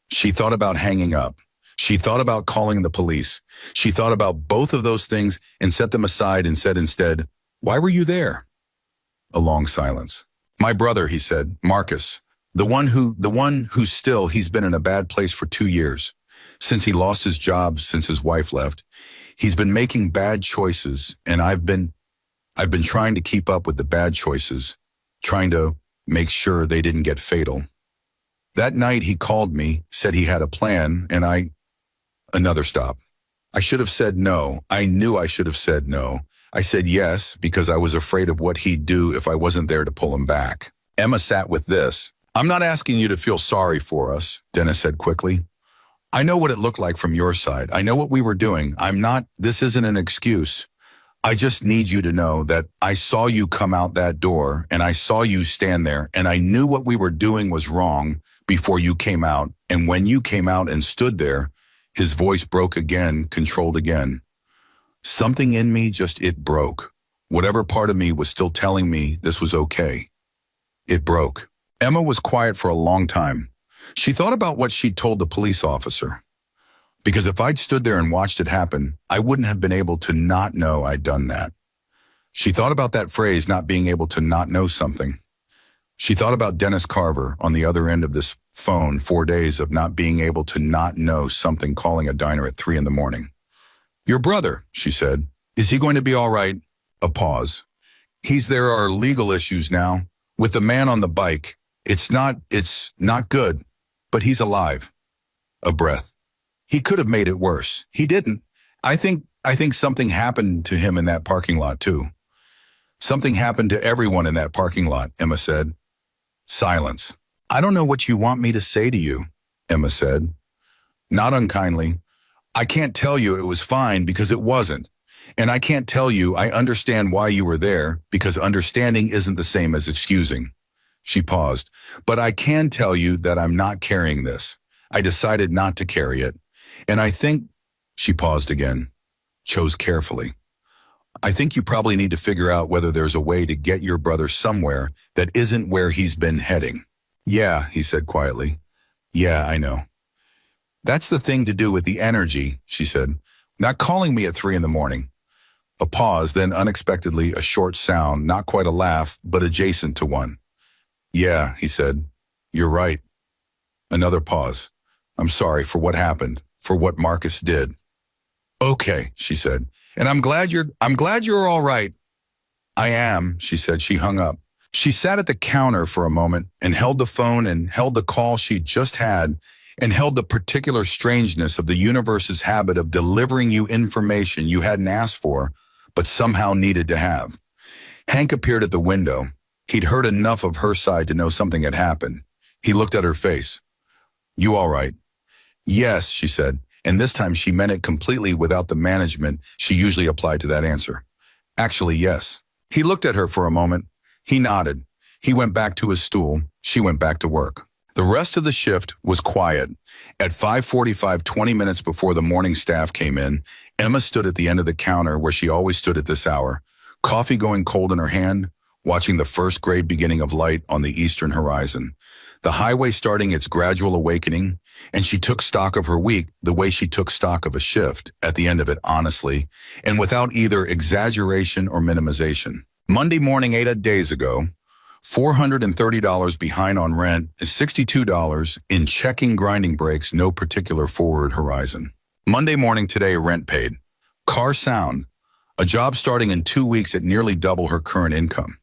She thought about hanging up. She thought about calling the police. She thought about both of those things and set them aside and said instead, "Why were you there?" A long silence. "My brother," he said, "Marcus. He's been in a bad place for 2 years. Since he lost his job, since his wife left. He's been making bad choices, and I've been trying to keep up with the bad choices, trying to make sure they didn't get fatal. That night he called me, said he had a plan, and Another stop. I should have said no. I knew I should have said no. I said yes because I was afraid of what he'd do if I wasn't there to pull him back." Emma sat with this. "I'm not asking you to feel sorry for us," Dennis said quickly. "I know what it looked like from your side. I know what we were doing. This isn't an excuse. I just need you to know that I saw you come out that door and I saw you stand there and I knew what we were doing was wrong before you came out. And when you came out and stood there," his voice broke again, controlled again. "Something in me it broke. Whatever part of me was still telling me this was okay. It broke." Emma was quiet for a long time. She thought about what she'd told the police officer. Because if I'd stood there and watched it happen, I wouldn't have been able to not know I'd done that. She thought about that phrase, not being able to not know something. She thought about Dennis Carver on the other end of this phone, 4 days of not being able to not know something, calling a diner at 3 a.m. "Your brother," she said, "is he going to be all right?" A pause. There are legal issues now. With the man on the bike. It's not good, but he's alive." A breath. "He could have made it worse. He didn't. I think something happened to him in that parking lot too." "Something happened to everyone in that parking lot," Emma said. Silence. "I don't know what you want me to say to you," Emma said. Not unkindly. "I can't tell you it was fine because it wasn't. And I can't tell you I understand why you were there because understanding isn't the same as excusing." She paused. "But I can tell you that I'm not carrying this. I decided not to carry it. And I think," she paused again, chose carefully, "I think you probably need to figure out whether there's a way to get your brother somewhere that isn't where he's been heading." "Yeah," he said quietly. "Yeah, I know." "That's the thing to do with the energy," she said. "Not calling me at 3 a.m. A pause, then unexpectedly a short sound, not quite a laugh, but adjacent to one. "Yeah," he said. "You're right." Another pause. "I'm sorry for what happened, for what Marcus did." "Okay," she said. "And I'm glad you're all right." "I am," she said. She hung up. She sat at the counter for a moment and held the phone and held the call she'd just had and held the particular strangeness of the universe's habit of delivering you information you hadn't asked for, but somehow needed to have. Hank appeared at the window. He'd heard enough of her side to know something had happened. He looked at her face. "You all right?" "Yes," she said, and this time she meant it completely without the management she usually applied to that answer. "Actually, yes." He looked at her for a moment. He nodded. He went back to his stool. She went back to work. The rest of the shift was quiet. At 5:45, 20 minutes before the morning staff came in, Emma stood at the end of the counter where she always stood at this hour, coffee going cold in her hand, watching the first gray beginning of light on the eastern horizon. The highway starting its gradual awakening, and she took stock of her week the way she took stock of a shift, at the end of it honestly, and without either exaggeration or minimization. Monday morning 8 days ago, $430 behind on rent is $62 in checking grinding breaks, no particular forward horizon. Monday morning today, rent paid. Car sound. A job starting in 2 weeks at nearly double her current income.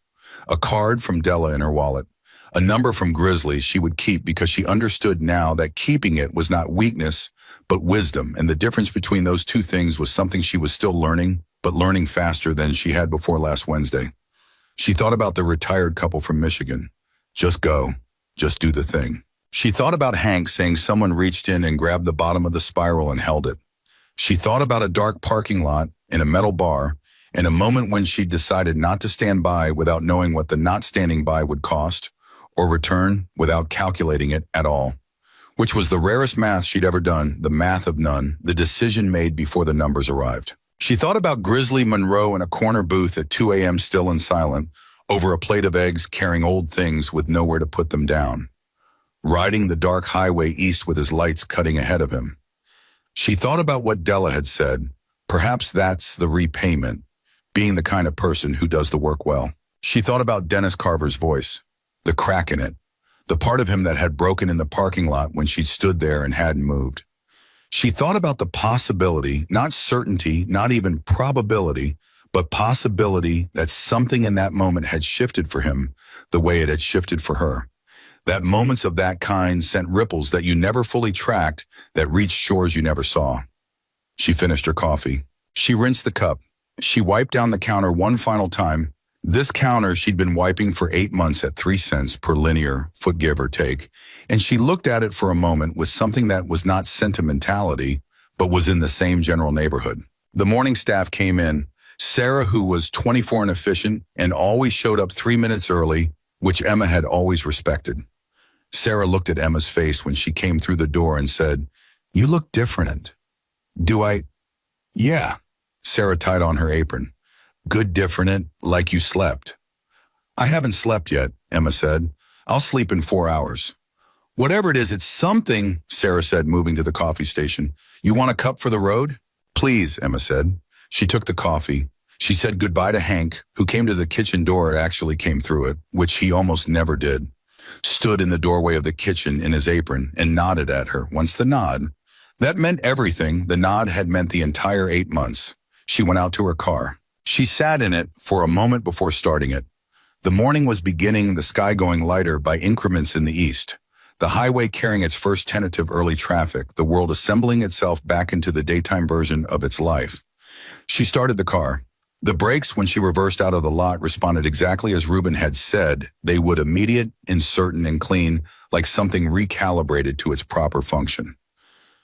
A card from Della in her wallet. A number from Grizzly she would keep because she understood now that keeping it was not weakness, but wisdom, and the difference between those two things was something she was still learning, but learning faster than she had before last Wednesday. She thought about the retired couple from Michigan. Just go. Just do the thing. She thought about Hank saying someone reached in and grabbed the bottom of the spiral and held it. She thought about a dark parking lot in a metal bar and a moment when she decided not to stand by without knowing what the not standing by would cost, or return without calculating it at all, which was the rarest math she'd ever done, the math of none, the decision made before the numbers arrived. She thought about Grizzly Monroe in a corner booth at 2 a.m. still and silent, over a plate of eggs carrying old things with nowhere to put them down, riding the dark highway east with his lights cutting ahead of him. She thought about what Della had said. Perhaps that's the repayment, being the kind of person who does the work well. She thought about Dennis Carver's voice, the crack in it, the part of him that had broken in the parking lot when she'd stood there and hadn't moved. She thought about the possibility, not certainty, not even probability, but possibility that something in that moment had shifted for him the way it had shifted for her. That moments of that kind sent ripples that you never fully tracked, that reached shores you never saw. She finished her coffee. She rinsed the cup. She wiped down the counter one final time. This counter she'd been wiping for 8 months at 3 cents per linear foot, give or take, and she looked at it for a moment with something that was not sentimentality, but was in the same general neighborhood. The morning staff came in. Sarah, who was 24 and efficient and always showed up 3 minutes early, which Emma had always respected. Sarah looked at Emma's face when she came through the door and said, "You look different." "Do I?" "Yeah." Sarah tied on her apron. "Good different, like you slept." "I haven't slept yet," Emma said. "I'll sleep in 4 hours." "Whatever it is, it's something," Sarah said, moving to the coffee station. "You want a cup for the road?" "Please," Emma said. She took the coffee. She said goodbye to Hank, who came to the kitchen door and actually came through it, which he almost never did. Stood in the doorway of the kitchen in his apron and nodded at her. Once the nod. That meant everything. The nod had meant the entire 8 months. She went out to her car. She sat in it for a moment before starting it. The morning was beginning, the sky going lighter by increments in the east. The highway carrying its first tentative early traffic, the world assembling itself back into the daytime version of its life. She started the car. The brakes, when she reversed out of the lot, responded exactly as Ruben had said they would: immediate, uncertain, and clean, like something recalibrated to its proper function.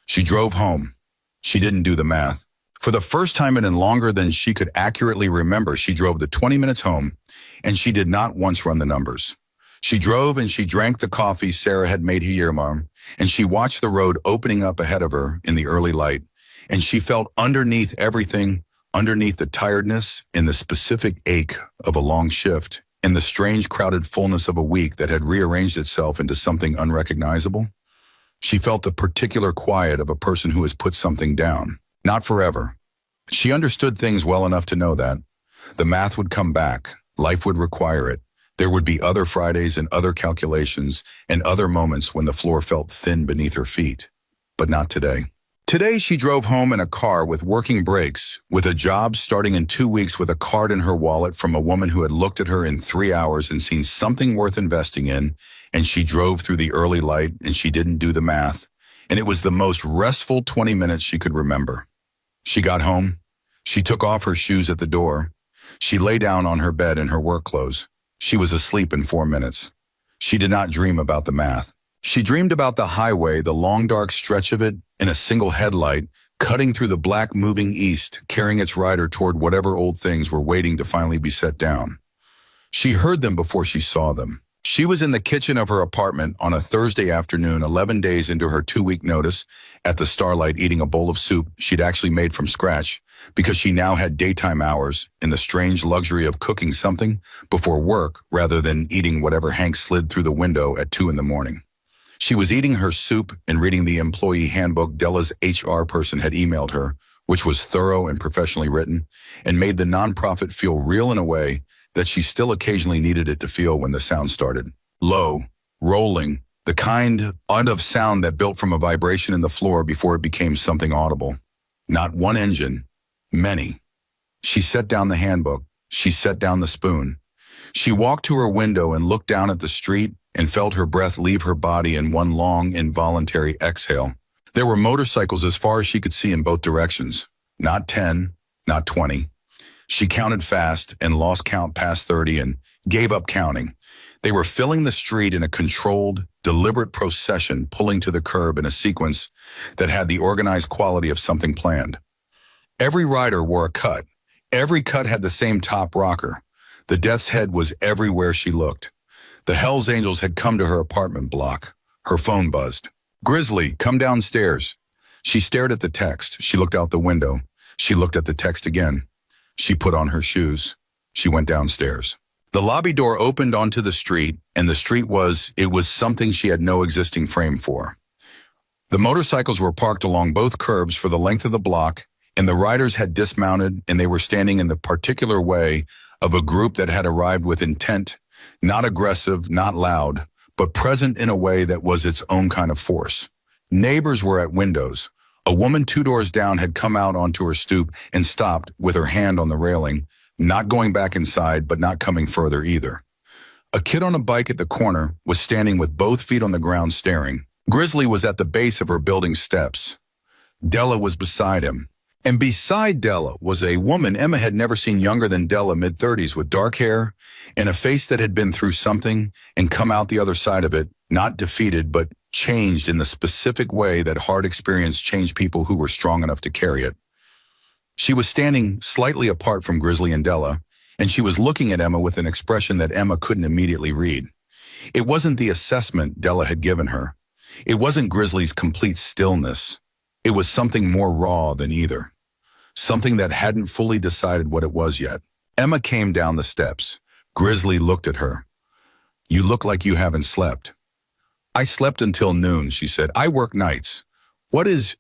She drove home. She didn't do the math. For the first time in longer than she could accurately remember, she drove the 20 minutes home, and she did not once run the numbers. She drove and she drank the coffee Sarah had made her, and she watched the road opening up ahead of her in the early light, and she felt underneath everything, underneath the tiredness, in the specific ache of a long shift, in the strange crowded fullness of a week that had rearranged itself into something unrecognizable. She felt the particular quiet of a person who has put something down. Not forever. She understood things well enough to know that. The math would come back. Life would require it. There would be other Fridays and other calculations and other moments when the floor felt thin beneath her feet. But not today. Today she drove home in a car with working brakes, with a job starting in 2 weeks, with a card in her wallet from a woman who had looked at her in 3 hours and seen something worth investing in, and she drove through the early light and she didn't do the math, and it was the most restful 20 minutes she could remember. She got home. She took off her shoes at the door. She lay down on her bed in her work clothes. She was asleep in 4 minutes. She did not dream about the math. She dreamed about the highway, the long dark stretch of it, in a single headlight, cutting through the black moving east, carrying its rider toward whatever old things were waiting to finally be set down. She heard them before she saw them. She was in the kitchen of her apartment on a Thursday afternoon, 11 days into her 2-week notice, at the Starlight, eating a bowl of soup she'd actually made from scratch, because she now had daytime hours, in the strange luxury of cooking something before work rather than eating whatever Hank slid through the window at 2 in the morning. She was eating her soup and reading the employee handbook Della's HR person had emailed her, which was thorough and professionally written, and made the nonprofit feel real in a way that she still occasionally needed it to feel when the sound started. Low, rolling, the kind of sound that built from a vibration in the floor before it became something audible. Not one engine, many. She set down the handbook. She set down the spoon. She walked to her window and looked down at the street and felt her breath leave her body in one long, involuntary exhale. There were motorcycles as far as she could see in both directions. Not 10, not 20. She counted fast and lost count past 30 and gave up counting. They were filling the street in a controlled, deliberate procession, pulling to the curb in a sequence that had the organized quality of something planned. Every rider wore a cut. Every cut had the same top rocker. The death's head was everywhere she looked. The Hells Angels had come to her apartment block. Her phone buzzed. "Grizzly, come downstairs." She stared at the text. She looked out the window. She looked at the text again. She put on her shoes. She went downstairs. The lobby door opened onto the street, and the street was something she had no existing frame for. The motorcycles were parked along both curbs for the length of the block, and the riders had dismounted and they were standing in the particular way of a group that had arrived with intent, not aggressive, not loud, but present in a way that was its own kind of force. Neighbors were at windows. A woman 2 doors down had come out onto her stoop and stopped with her hand on the railing, not going back inside but not coming further either. A kid on a bike at the corner was standing with both feet on the ground staring. Grizzly was at the base of her building steps. Della was beside him. And beside Della was a woman Emma had never seen younger than Della, mid-30s, with dark hair and a face that had been through something and come out the other side of it, not defeated, but changed in the specific way that hard experience changed people who were strong enough to carry it. She was standing slightly apart from Grizzly and Della, and she was looking at Emma with an expression that Emma couldn't immediately read. It wasn't the assessment Della had given her. It wasn't Grizzly's complete stillness. It was something more raw than either. Something that hadn't fully decided what it was yet. Emma came down the steps. Grizzly looked at her. "You look like you haven't slept." "I slept until noon," she said. "I work nights." "What is—"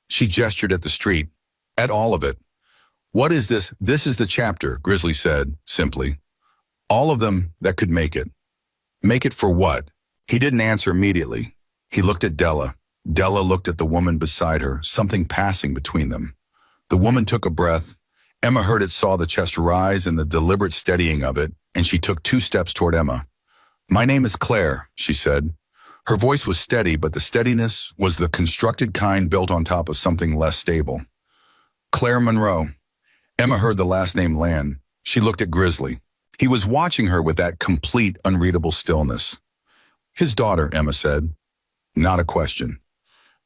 She gestured at the street. "At all of it." "What is this?" "This is the chapter," Grizzly said, simply. "All of them that could make it." "Make it for what?" He didn't answer immediately. He looked at Della. Della looked at the woman beside her, something passing between them. The woman took a breath. Emma heard it, saw the chest rise and the deliberate steadying of it, and she took 2 steps toward Emma. "My name is Claire," she said. Her voice was steady, but the steadiness was the constructed kind built on top of something less stable. "Claire Monroe." Emma heard the last name land. She looked at Grizzly. He was watching her with that complete, unreadable stillness. "His daughter," Emma said. Not a question.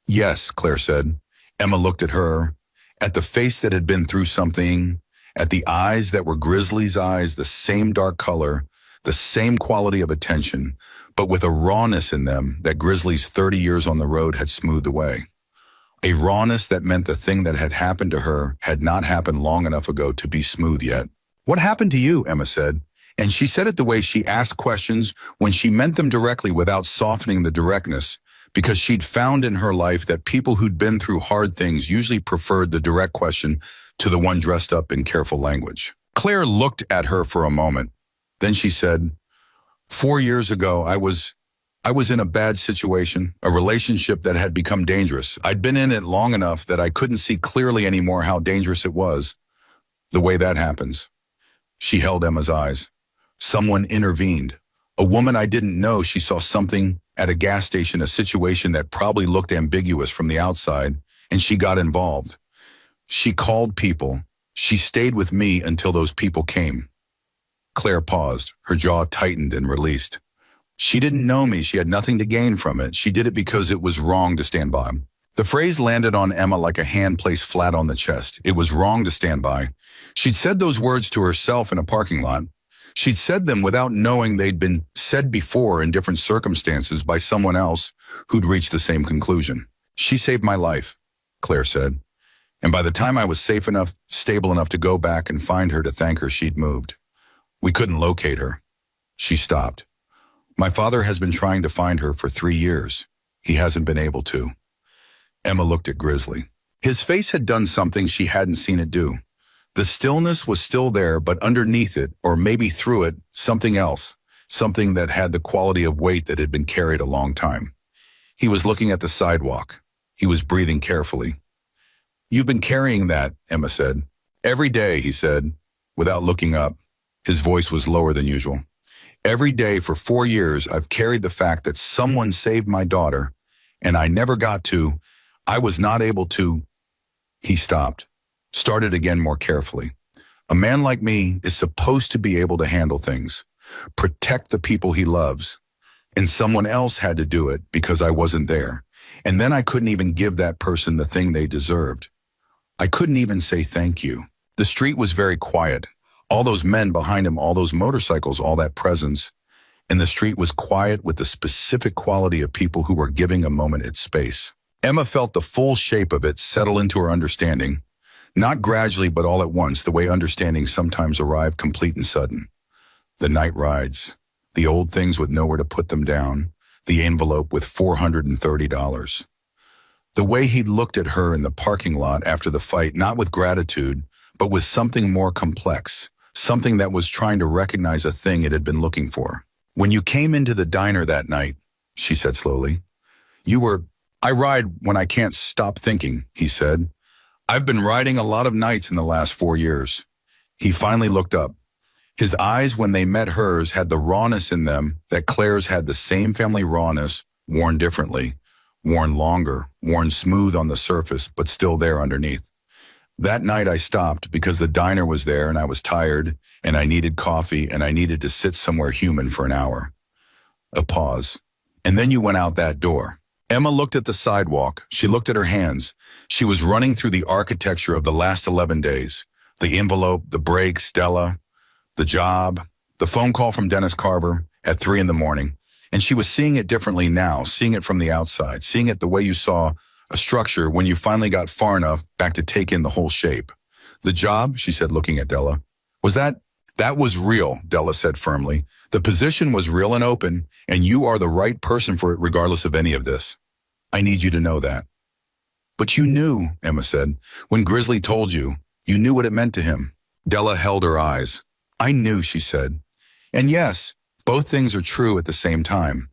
"Yes," Claire said. Emma looked at her, at the face that had been through something, at the eyes that were Grizzly's eyes, the same dark color, the same quality of attention, but with a rawness in them that Grizzly's 30 years on the road had smoothed away. A rawness that meant the thing that had happened to her had not happened long enough ago to be smooth yet. "What happened to you?" Emma said. And she said it the way she asked questions when she meant them directly without softening the directness, because she'd found in her life that people who'd been through hard things usually preferred the direct question to the one dressed up in careful language. Claire looked at her for a moment. Then she said, 4 years ago, I was in a bad situation, a relationship that had become dangerous. I'd been in it long enough that I couldn't see clearly anymore how dangerous it was. The way that happens." She held Emma's eyes. "Someone intervened. A woman I didn't know. She saw something at a gas station, a situation that probably looked ambiguous from the outside, and she got involved. She called people. She stayed with me until those people came." Claire paused. Her jaw tightened and released. "She didn't know me. She had nothing to gain from it. She did it because it was wrong to stand by." The phrase landed on Emma like a hand placed flat on the chest. It was wrong to stand by. She'd said those words to herself in a parking lot. She'd said them without knowing they'd been said before in different circumstances by someone else who'd reached the same conclusion. "She saved my life," Claire said. "And by the time I was safe enough, stable enough to go back and find her to thank her, she'd moved. We couldn't locate her." She stopped. "My father has been trying to find her for 3 years. He hasn't been able to." Emma looked at Grizzly. His face had done something she hadn't seen it do. The stillness was still there, but underneath it, or maybe through it, something else, something that had the quality of weight that had been carried a long time. He was looking at the sidewalk. He was breathing carefully. "You've been carrying that," Emma said. "Every day," he said, without looking up. His voice was lower than usual. "Every day for 4 years, I've carried the fact that someone saved my daughter, and I never got to. I was not able to." He stopped, started again more carefully. "A man like me is supposed to be able to handle things, protect the people he loves, and someone else had to do it because I wasn't there. And then I couldn't even give that person the thing they deserved. I couldn't even say thank you." The street was very quiet. All those men behind him, all those motorcycles, all that presence. And the street was quiet with the specific quality of people who were giving a moment its space. Emma felt the full shape of it settle into her understanding. Not gradually, but all at once, the way understanding sometimes arrive complete and sudden. The night rides, the old things with nowhere to put them down, the envelope with $430. The way he'd looked at her in the parking lot after the fight, not with gratitude, but with something more complex, something that was trying to recognize a thing it had been looking for. When you came into the diner that night, she said slowly, you were, I ride when I can't stop thinking, he said. I've been riding a lot of nights in the last 4 years. He finally looked up. His eyes, when they met hers, had the rawness in them that Claire's had, the same family rawness, worn differently, worn longer, worn smooth on the surface, but still there underneath. That night I stopped because the diner was there and I was tired and I needed coffee and I needed to sit somewhere human for an hour. A pause. And then you went out that door. Emma looked at the sidewalk. She looked at her hands. She was running through the architecture of the last 11 days. The envelope, the break, Stella, the job, the phone call from Dennis Carver at 3 a.m. And she was seeing it differently now, seeing it from the outside, seeing it the way you saw a structure when you finally got far enough back to take in the whole shape. The job, she said, looking at Della, that was real, Della said firmly. The position was real and open, and you are the right person for it regardless of any of this. I need you to know that. But you knew, Emma said. When Grizzly told you, you knew what it meant to him. Della held her eyes. I knew, she said. And yes, both things are true at the same time.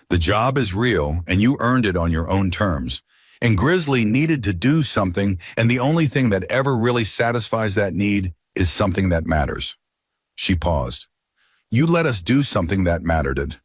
The job is real, and you earned it on your own terms. And Grizzly needed to do something, and the only thing that ever really satisfies that need is something that matters. She paused. You let us do something that mattered.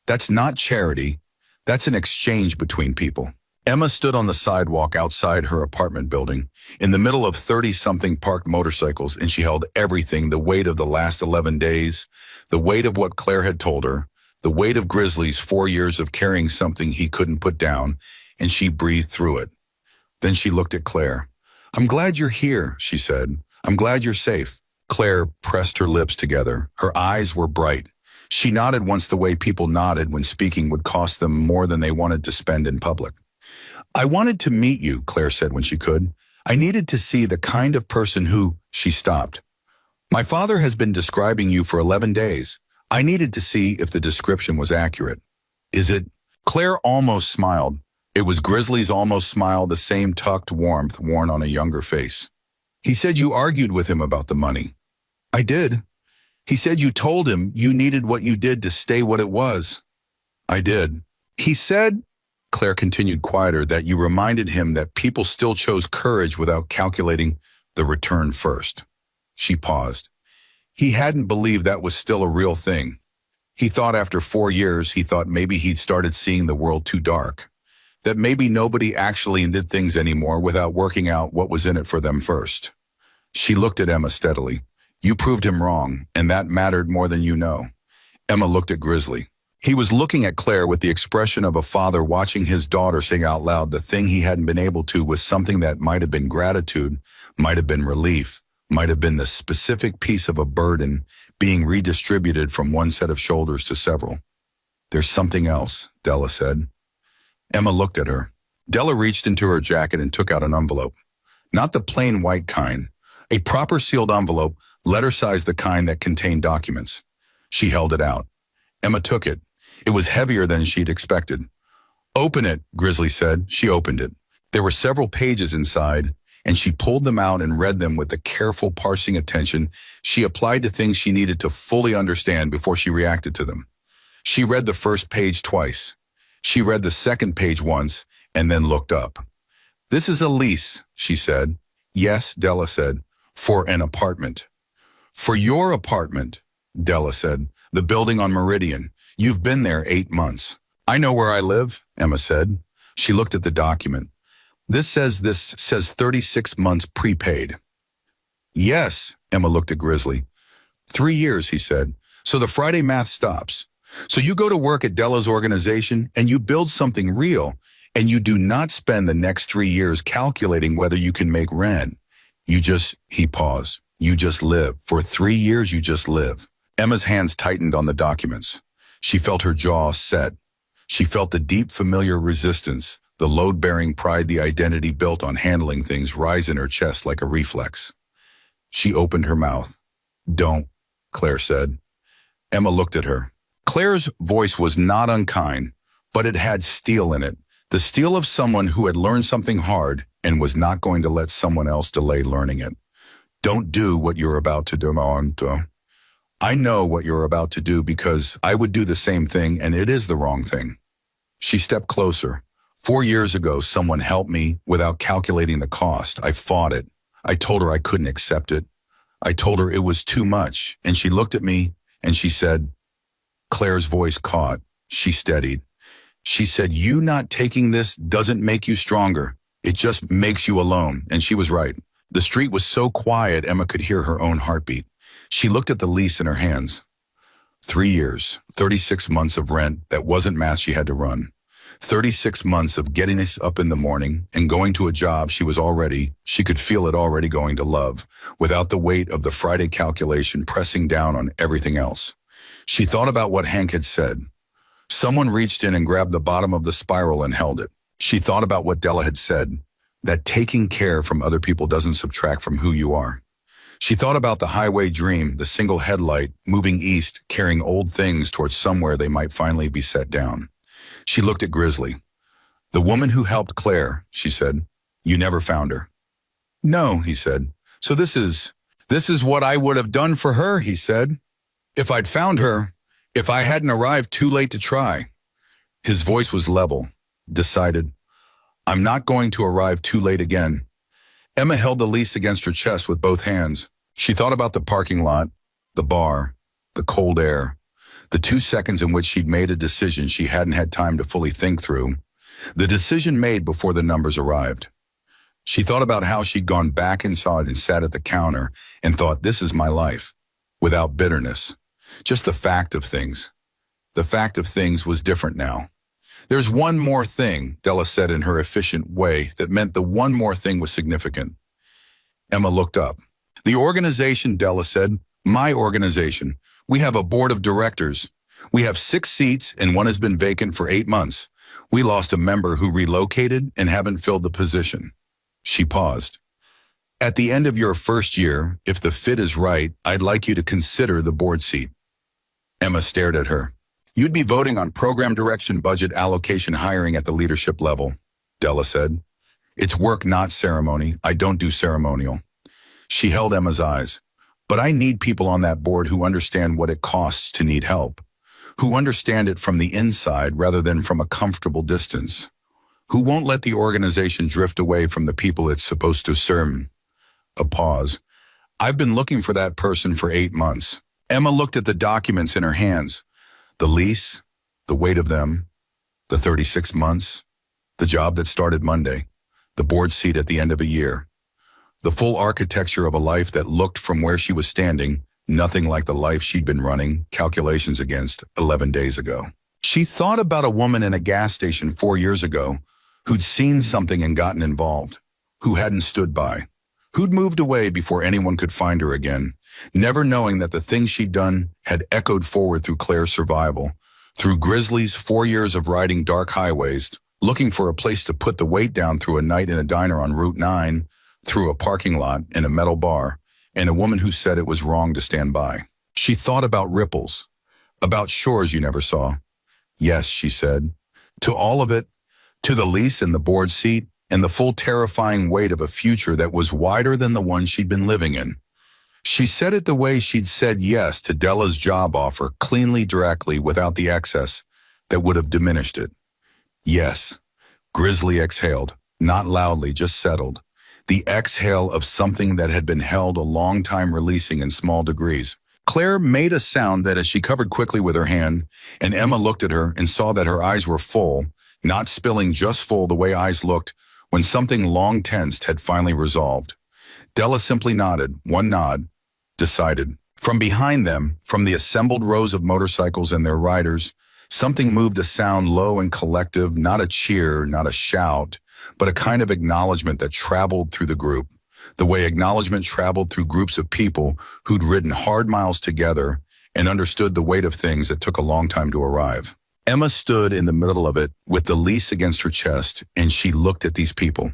That's not charity. That's an exchange between people. Emma stood on the sidewalk outside her apartment building, in the middle of 30-something parked motorcycles, and she held everything, the weight of the last 11 days, the weight of what Claire had told her, the weight of Grizzly's 4 years of carrying something he couldn't put down, and she breathed through it. Then she looked at Claire. I'm glad you're here, she said. I'm glad you're safe. Claire pressed her lips together. Her eyes were bright. She nodded once the way people nodded when speaking would cost them more than they wanted to spend in public. I wanted to meet you, Claire said when she could. I needed to see the kind of person who, she stopped. My father has been describing you for 11 days. I needed to see if the description was accurate. Is it? Claire almost smiled. It was Grizzly's almost smile, the same tucked warmth worn on a younger face. He said you argued with him about the money. I did. He said you told him you needed what you did to stay what it was. I did. He said, Claire continued quieter, that you reminded him that people still chose courage without calculating the return first. She paused. He hadn't believed that was still a real thing. He thought after 4 years, he thought maybe he'd started seeing the world too dark. That maybe nobody actually did things anymore without working out what was in it for them first. She looked at Emma steadily. You proved him wrong, and that mattered more than you know. Emma looked at Grizzly. He was looking at Claire with the expression of a father watching his daughter sing out loud the thing he hadn't been able to, was something that might have been gratitude, might have been relief, might have been the specific piece of a burden being redistributed from one set of shoulders to several. There's something else, Della said. Emma looked at her. Della reached into her jacket and took out an envelope. Not the plain white kind. A proper sealed envelope, letter-sized, the kind that contained documents. She held it out. Emma took it. It was heavier than she'd expected. Open it, Grizzly said. She opened it. There were several pages inside, and she pulled them out and read them with the careful parsing attention she applied to things she needed to fully understand before she reacted to them. She read the first page twice. She read the second page once and then looked up. This is a lease, she said. Yes, Della said. For an apartment. For your apartment, Della said. The building on Meridian. You've been there 8 months. I know where I live, Emma said. She looked at the document. This says 36 months prepaid. Yes, Emma looked at Grizzly. 3 years, he said. So the Friday math stops. So you go to work at Della's organization and you build something real, and you do not spend the next 3 years calculating whether you can make rent. He paused. You just live. For 3 years, you just live. Emma's hands tightened on the documents. She felt her jaw set. She felt the deep, familiar resistance, the load-bearing pride the identity built on handling things rise in her chest like a reflex. She opened her mouth. Don't, Claire said. Emma looked at her. Claire's voice was not unkind, but it had steel in it, The steel of someone who had learned something hard and was not going to let someone else delay learning it. Don't do what you're about to do. I know what you're about to do because I would do the same thing and it is the wrong thing. She stepped closer. 4 years ago, someone helped me without calculating the cost. I fought it. I told her I couldn't accept it. I told her it was too much. And she looked at me and she said, Claire's voice caught. She steadied. She said, you not taking this doesn't make you stronger. It just makes you alone. And she was right. The street was so quiet, Emma could hear her own heartbeat. She looked at the lease in her hands. 3 years, 36 months of rent that wasn't math she had to run. 36 months of getting this up in the morning and going to a job she could feel it already going to love, without the weight of the Friday calculation pressing down on everything else. She thought about what Hank had said. Someone reached in and grabbed the bottom of the spiral and held it. She thought about what Della had said, that taking care from other people doesn't subtract from who you are. She thought about the highway dream, the single headlight, moving east, carrying old things towards somewhere they might finally be set down. She looked at Grizzly. The woman who helped Claire, she said. You never found her. No, he said. So this is what I would have done for her, he said. If I'd found her, if I hadn't arrived too late to try. His voice was level, decided. I'm not going to arrive too late again. Emma held the lease against her chest with both hands. She thought about the parking lot, the bar, the cold air, the 2 seconds in which she'd made a decision she hadn't had time to fully think through, the decision made before the numbers arrived. She thought about how she'd gone back inside and sat at the counter and thought, this is my life, without bitterness. Just the fact of things. The fact of things was different now. There's one more thing, Della said in her efficient way, that meant the one more thing was significant. Emma looked up. The organization, Della said, my organization. We have a board of directors. We have 6 seats and one has been vacant for 8 months. We lost a member who relocated and haven't filled the position. She paused. At the end of your first year, if the fit is right, I'd like you to consider the board seat. Emma stared at her. You'd be voting on program direction, budget allocation, hiring at the leadership level, Della said. It's work, not ceremony. I don't do ceremonial. She held Emma's eyes. But I need people on that board who understand what it costs to need help, who understand it from the inside rather than from a comfortable distance, who won't let the organization drift away from the people it's supposed to serve. A pause. I've been looking for that person for 8 months. Emma looked at the documents in her hands. The lease, the weight of them, the 36 months, the job that started Monday, the board seat at the end of a year, the full architecture of a life that looked from where she was standing, nothing like the life she'd been running calculations against 11 days ago. She thought about a woman in a gas station 4 years ago who'd seen something and gotten involved, who hadn't stood by, who'd moved away before anyone could find her again, never knowing that the things she'd done had echoed forward through Claire's survival, through Grizzly's 4 years of riding dark highways, looking for a place to put the weight down through a night in a diner on Route 9, through a parking lot in a metal bar, and a woman who said it was wrong to stand by. She thought about ripples, about shores you never saw. Yes, she said. To all of it, to the lease and the board seat, and the full terrifying weight of a future that was wider than the one she'd been living in. She said it the way she'd said yes to Della's job offer, cleanly, directly, without the excess that would have diminished it. Yes. Grizzly exhaled, not loudly, just settled. The exhale of something that had been held a long time, releasing in small degrees. Claire made a sound that as she covered quickly with her hand, and Emma looked at her and saw that her eyes were full, not spilling, just full, the way eyes looked when something long tensed had finally resolved. Della simply nodded, one nod, decided. From behind them, from the assembled rows of motorcycles and their riders, something moved, a sound low and collective, not a cheer, not a shout, but a kind of acknowledgement that traveled through the group, the way acknowledgement traveled through groups of people who'd ridden hard miles together and understood the weight of things that took a long time to arrive. Emma stood in the middle of it with the lease against her chest, and she looked at these people.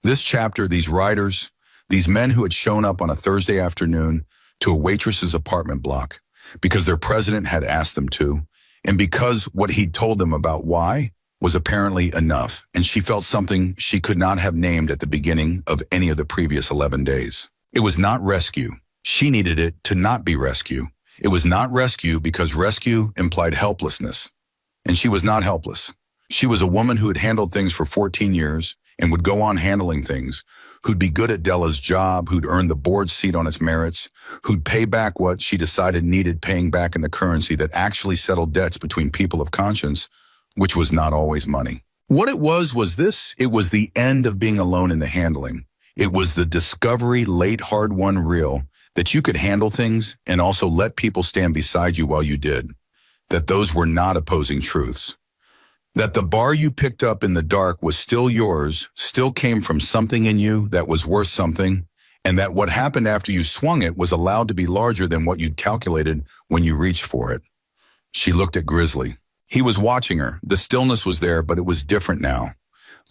This chapter, these riders, these men who had shown up on a Thursday afternoon to a waitress's apartment block because their president had asked them to, and because what he'd told them about why, was apparently enough, and she felt something she could not have named at the beginning of any of the previous 11 days. It was not rescue. She needed it to not be rescue. It was not rescue because rescue implied helplessness. And she was not helpless. She was a woman who had handled things for 14 years and would go on handling things, who'd be good at Della's job, who'd earn the board seat on its merits, who'd pay back what she decided needed paying back in the currency that actually settled debts between people of conscience, which was not always money. What it was this: it was the end of being alone in the handling. It was the discovery, late hard-won real, that you could handle things and also let people stand beside you while you did, that those were not opposing truths. That the bar you picked up in the dark was still yours, still came from something in you that was worth something, and that what happened after you swung it was allowed to be larger than what you'd calculated when you reached for it. She looked at Grizzly. He was watching her. The stillness was there, but it was different now.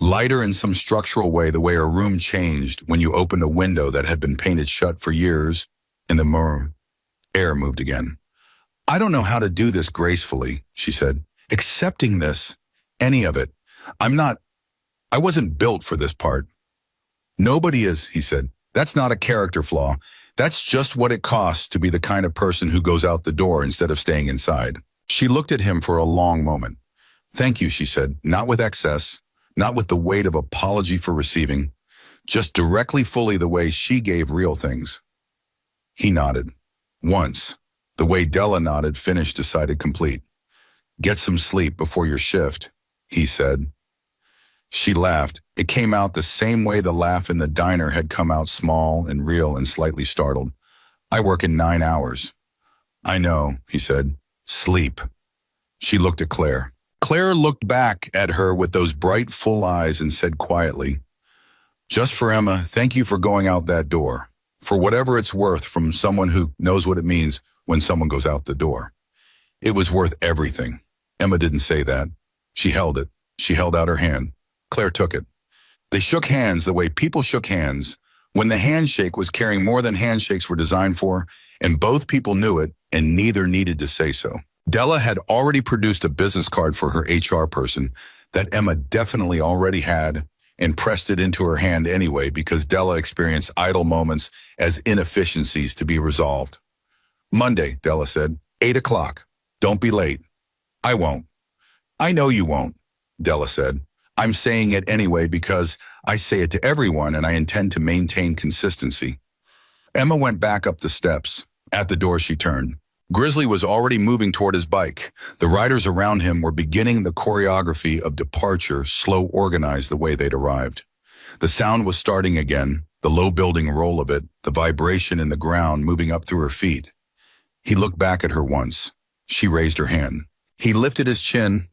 Lighter in some structural way, the way a room changed when you opened a window that had been painted shut for years, and the air moved again. I don't know how to do this gracefully, she said. Accepting this, any of it. I wasn't built for this part. Nobody is, he said. That's not a character flaw. That's just what it costs to be the kind of person who goes out the door instead of staying inside. She looked at him for a long moment. Thank you, she said, not with excess, not with the weight of apology for receiving, just directly fully the way she gave real things. He nodded. Once. The way Della nodded, finished, decided, complete. Get some sleep before your shift, he said. She laughed. It came out the same way the laugh in the diner had come out, small and real and slightly startled. I work in 9 hours. I know, he said. Sleep. She looked at Claire. Claire looked back at her with those bright, full eyes and said quietly, just for Emma, thank you for going out that door. For whatever it's worth from someone who knows what it means when someone goes out the door. It was worth everything. Emma didn't say that. She held it. She held out her hand. Claire took it. They shook hands the way people shook hands, when the handshake was carrying more than handshakes were designed for, and both people knew it, and neither needed to say so. Della had already produced a business card for her HR person that Emma definitely already had, and pressed it into her hand anyway because Della experienced idle moments as inefficiencies to be resolved. Monday, Della said, 8 o'clock. Don't be late. I won't. I know you won't, Della said. I'm saying it anyway because I say it to everyone and I intend to maintain consistency. Emma went back up the steps. At the door she turned. Grizzly was already moving toward his bike. The riders around him were beginning the choreography of departure, slow, organized the way they'd arrived. The sound was starting again, the low building roll of it, the vibration in the ground moving up through her feet. He looked back at her once. She raised her hand. He lifted his chin.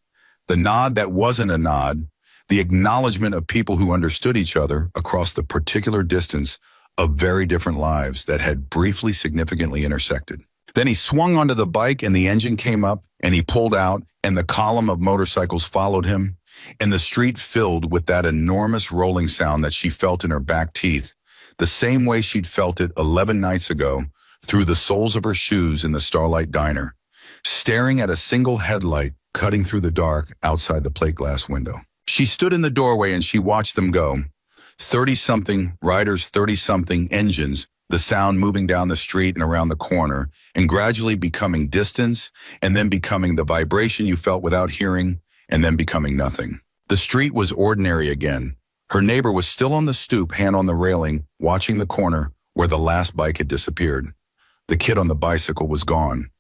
The nod that wasn't a nod, the acknowledgement of people who understood each other across the particular distance of very different lives that had briefly, significantly intersected. Then he swung onto the bike and the engine came up and he pulled out and the column of motorcycles followed him and the street filled with that enormous rolling sound that she felt in her back teeth, the same way she'd felt it 11 nights ago through the soles of her shoes in the Starlight Diner, staring at a single headlight cutting through the dark outside the plate glass window. She stood in the doorway and she watched them go. 30-something riders, 30-something engines, the sound moving down the street and around the corner, and gradually becoming distance, and then becoming the vibration you felt without hearing, and then becoming nothing. The street was ordinary again. Her neighbor was still on the stoop, hand on the railing, watching the corner where the last bike had disappeared. The kid on the bicycle was gone.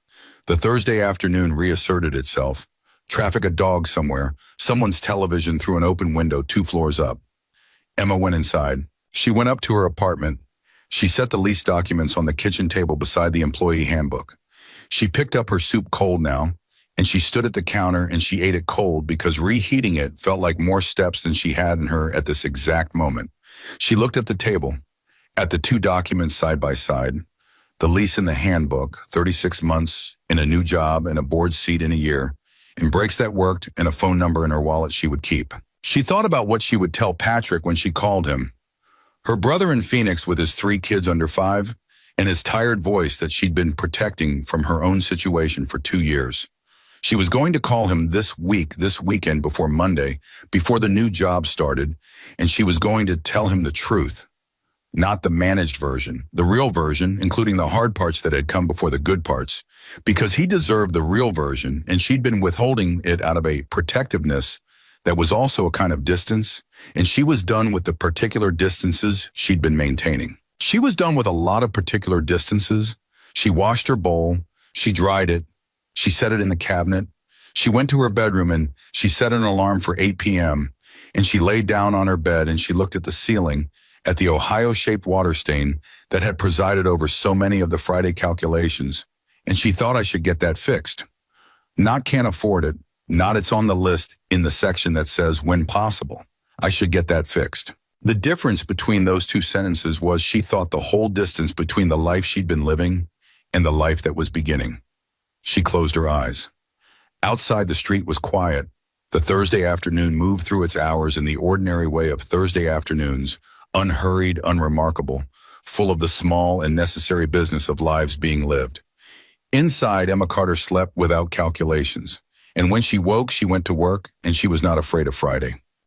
The Thursday afternoon reasserted itself. Traffic a dog somewhere, someone's television through an open window 2 floors up. Emma went inside. She went up to her apartment. She set the lease documents on the kitchen table beside the employee handbook. She picked up her soup cold now, and she stood at the counter and she ate it cold because reheating it felt like more steps than she had in her at this exact moment. She looked at the table, at the 2 documents side by side, the lease in the handbook, 36 months, and a new job and a board seat in a year, and breaks that worked and a phone number in her wallet she would keep. She thought about what she would tell Patrick when she called him. Her brother in Phoenix with his 3 kids under 5, and his tired voice that she'd been protecting from her own situation for 2 years. She was going to call him this weekend before Monday, before the new job started, and she was going to tell him the truth. Not the managed version, the real version, including the hard parts that had come before the good parts, because he deserved the real version, and she'd been withholding it out of a protectiveness that was also a kind of distance, and she was done with the particular distances she'd been maintaining. She was done with a lot of particular distances. She washed her bowl, she dried it, she set it in the cabinet, she went to her bedroom and she set an alarm for 8 p.m., and she laid down on her bed and she looked at the ceiling, at the Ohio-shaped water stain that had presided over so many of the Friday calculations, and she thought I should get that fixed. Not can't afford it, not it's on the list in the section that says when possible. I should get that fixed. The difference between those two sentences was she thought the whole distance between the life she'd been living and the life that was beginning. She closed her eyes. Outside, the street was quiet. The Thursday afternoon moved through its hours in the ordinary way of Thursday afternoons, unhurried, unremarkable, full of the small and necessary business of lives being lived. Inside, Emma Carter slept without calculations, and when she woke, she went to work, and she was not afraid of Friday.